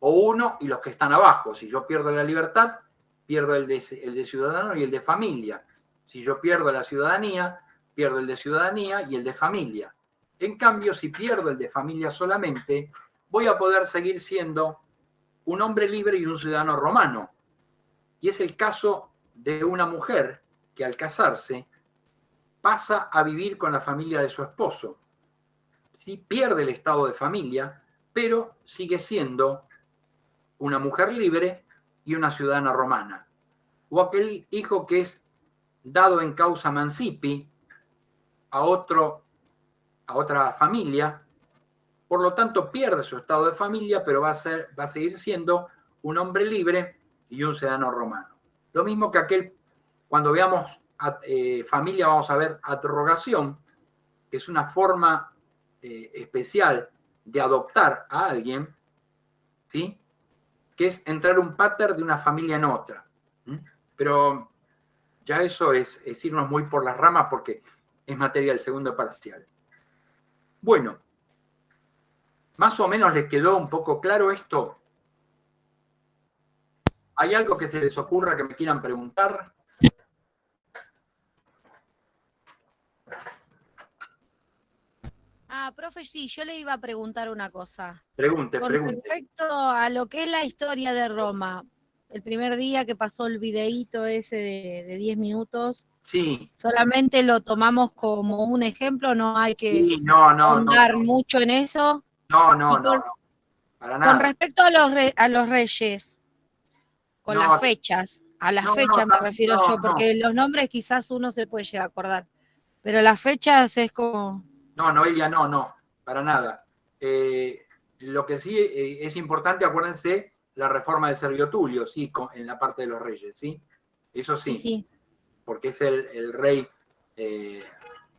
O uno y los que están abajo. Si yo pierdo la libertad, pierdo el de ciudadano y el de familia. Si yo pierdo la ciudadanía, pierdo el de ciudadanía y el de familia. En cambio, si pierdo el de familia solamente, voy a poder seguir siendo un hombre libre y un ciudadano romano. Y es el caso de una mujer que al casarse pasa a vivir con la familia de su esposo. ¿Sí? Pierde el estado de familia, pero sigue siendo una mujer libre y una ciudadana romana. O aquel hijo que es dado en causa mancipi a otra familia, por lo tanto pierde su estado de familia, pero va a seguir siendo un hombre libre y un ciudadano romano. Lo mismo que aquel, cuando veamos familia, vamos a ver atrogación, que es una forma especial de adoptar a alguien, ¿sí? Que es entrar un pater de una familia en otra. Pero ya eso es irnos muy por las ramas porque es materia del segundo parcial. Bueno, más o menos les quedó un poco claro esto. ¿Hay algo que se les ocurra que me quieran preguntar? Profe, sí, yo le iba a preguntar una cosa. Pregunte. Con respecto a lo que es la historia de Roma, el primer día que pasó el videíto ese de 10 minutos, sí. Solamente lo tomamos como un ejemplo, no hay que ahondar mucho en eso. No, para nada. Con respecto a los reyes, con las fechas, a las fechas me refiero yo, porque los nombres quizás uno se puede llegar a acordar, pero las fechas es como... No, Noelia, no, para nada. Lo que sí es importante, acuérdense, la reforma de Servio Tulio, sí, en la parte de los reyes, ¿sí? Eso sí. Sí. Porque es el rey.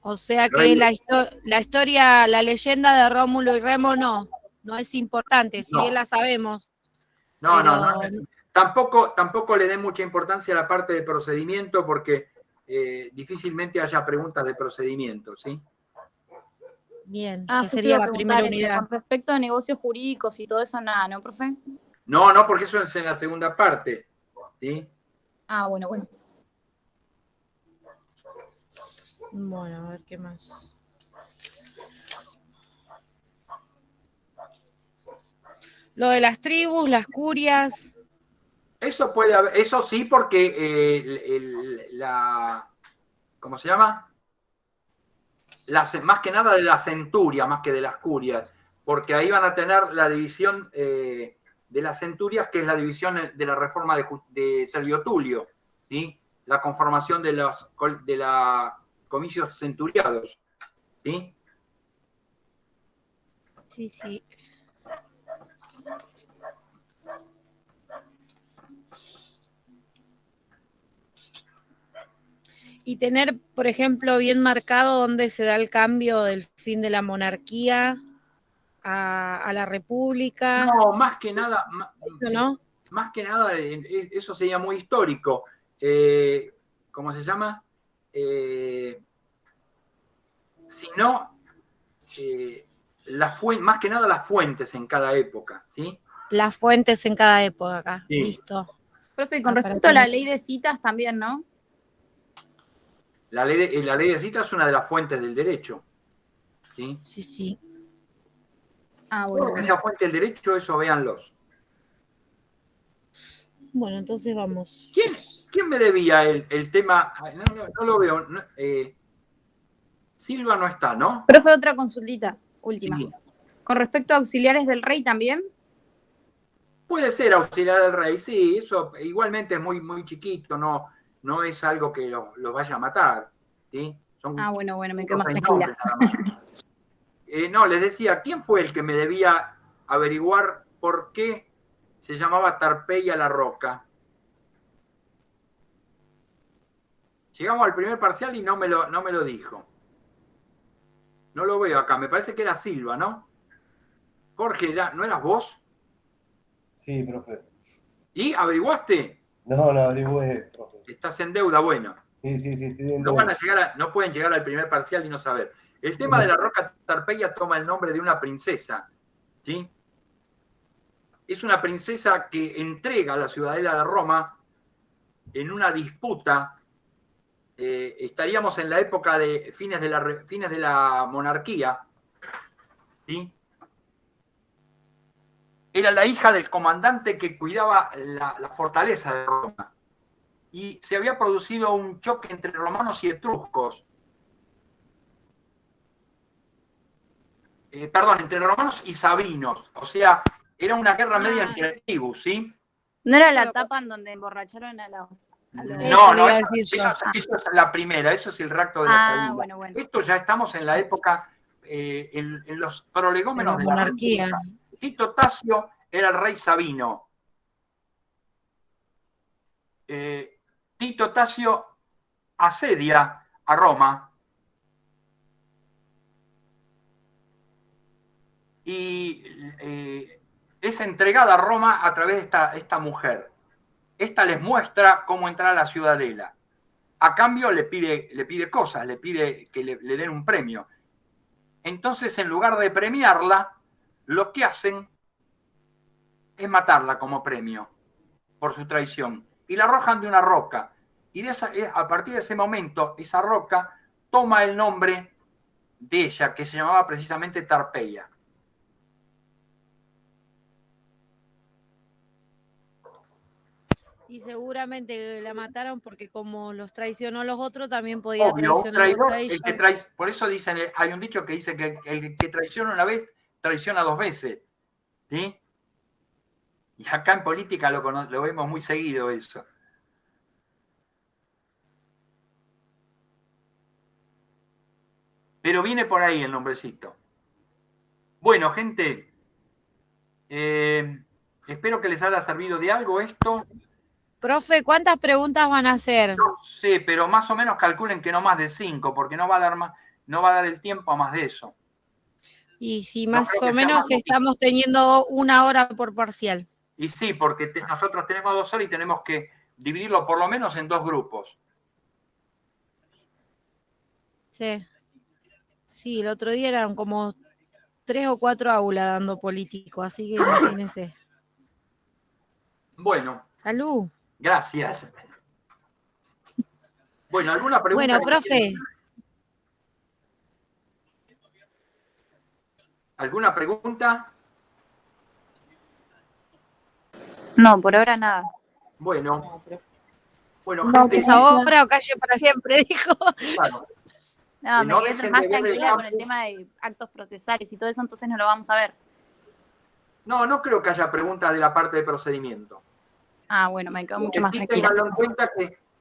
O sea que la historia, la leyenda de Rómulo y Remo no es importante, si bien la sabemos. No. Tampoco le den mucha importancia a la parte de procedimiento porque difícilmente haya preguntas de procedimiento, ¿sí? Bien, que sería la primera unidad. Con respecto a negocios jurídicos y todo eso, nada, ¿no, profe? No, porque eso es en la segunda parte, ¿sí? Bueno. Bueno, a ver qué más. Lo de las tribus, las curias. Eso puede haber, eso sí, porque ¿cómo se llama? Más que nada de la centuria, más que de las curias, porque ahí van a tener la división de las centurias, que es la división de la reforma de Servio Tulio, ¿sí? La conformación de la comicios centuriados, ¿sí? Sí. Y tener, por ejemplo, bien marcado dónde se da el cambio del fin de la monarquía a la república. No, más que nada, ¿Eso no? Más que nada, eso sería muy histórico. ¿Cómo se llama? Sino, más que nada las fuentes en cada época, ¿sí? Las fuentes en cada época, sí. Listo. Profe, con respecto a la ley de citas también, ¿no? La ley de citas es una de las fuentes del derecho, ¿sí? Sí. Todo lo que sea fuente del derecho, eso véanlos. Bueno, entonces vamos. ¿Quién me debía el tema? No lo veo. Silva no está, ¿no? Profe, otra consultita, última. Sí. Con respecto a auxiliares del rey también. Puede ser auxiliar del rey, sí, eso igualmente es muy, muy chiquito, no es algo que los vaya a matar, ¿sí? Bueno, me quedo más tranquila. No, les decía, ¿quién fue el que me debía averiguar por qué se llamaba Tarpeya la Roca? Llegamos al primer parcial y no me lo dijo. No lo veo acá, me parece que era Silva, ¿no? Jorge, ¿no eras vos? Sí, profe. ¿Y averiguaste? No averigüé, profe. Estás en deuda, bueno. Sí, estoy en No, deuda. no pueden llegar al primer parcial y no saber. El tema de la roca Tarpeya toma el nombre de una princesa, ¿sí? Es una princesa que entrega la ciudadela de Roma en una disputa. Estaríamos en la época de fines de la monarquía, ¿sí? Era la hija del comandante que cuidaba la fortaleza de Roma. Y se había producido un choque entre romanos y etruscos. Entre romanos y sabinos. O sea, era una guerra media entre tribus, ¿sí? ¿No era la etapa en donde emborracharon a los... No, eso es la primera, eso es el rapto de la segunda. Bueno. Esto ya estamos en la época, en los prolegómenos de la monarquía. Tito Tasio era el rey sabino. Tito Tasio asedia a Roma y es entregada a Roma a través de esta mujer. Esta les muestra cómo entrar a la ciudadela. A cambio le pide cosas, le pide que le den un premio. Entonces, en lugar de premiarla, lo que hacen es matarla como premio por su traición. Y la arrojan de una roca. Y a partir de ese momento, esa roca toma el nombre de ella, que se llamaba precisamente Tarpeia. Y seguramente la mataron porque como los traicionó a los otros, también podía Obvio, traicionarlos a ellos. por eso dicen, hay un dicho que dice que el que traiciona una vez, traiciona dos veces. ¿Sí? Y acá en política lo vemos muy seguido eso. Pero viene por ahí el nombrecito. Bueno, gente, espero que les haya servido de algo esto. Profe, ¿cuántas preguntas van a hacer? No sé, pero más o menos calculen que no más de 5, porque no va a dar el tiempo a más de eso. Y si más o menos estamos teniendo 1 hora por parcial. Y sí, porque nosotros tenemos 2 horas y tenemos que dividirlo por lo menos en 2 grupos. Sí. Sí, el otro día eran como 3 o 4 aulas dando político, así que imagínense. Bueno. Salud. Gracias. Bueno, ¿alguna pregunta? Bueno, profe. ¿Alguna pregunta? No, por ahora nada. Bueno, gente, ahora o calle para siempre, dijo. Claro. No, me quedé más tranquila con el tema de actos procesales y todo eso, entonces no lo vamos a ver. No creo que haya preguntas de la parte de procedimiento. Bueno, me quedo mucho más tranquila.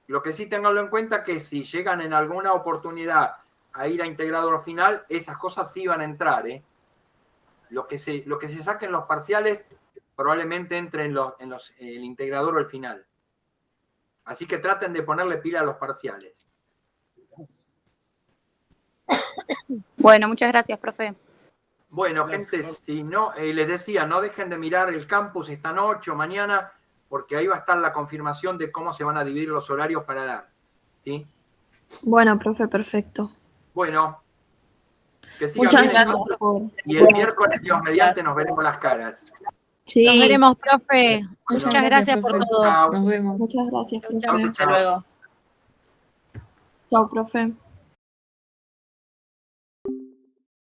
Lo que sí tenganlo en cuenta que si llegan en alguna oportunidad a ir a integrador final, esas cosas sí van a entrar, ¿eh? Lo que se saquen los parciales probablemente entre en el integrador o el final. Así que traten de ponerle pila a los parciales. Bueno, muchas gracias, profe. Bueno, gente, si no, les decía, no dejen de mirar el campus esta noche o mañana, porque ahí va a estar la confirmación de cómo se van a dividir los horarios para dar. ¿Sí? Bueno, profe, perfecto. Bueno, que sigan muchas bien. Gracias Y el miércoles, Dios mediante, nos veremos las caras. Sí. Nos veremos, profe. Muchas gracias por profe. todo. Chao. Nos vemos. Muchas gracias, profe. Hasta luego. Chao, profe.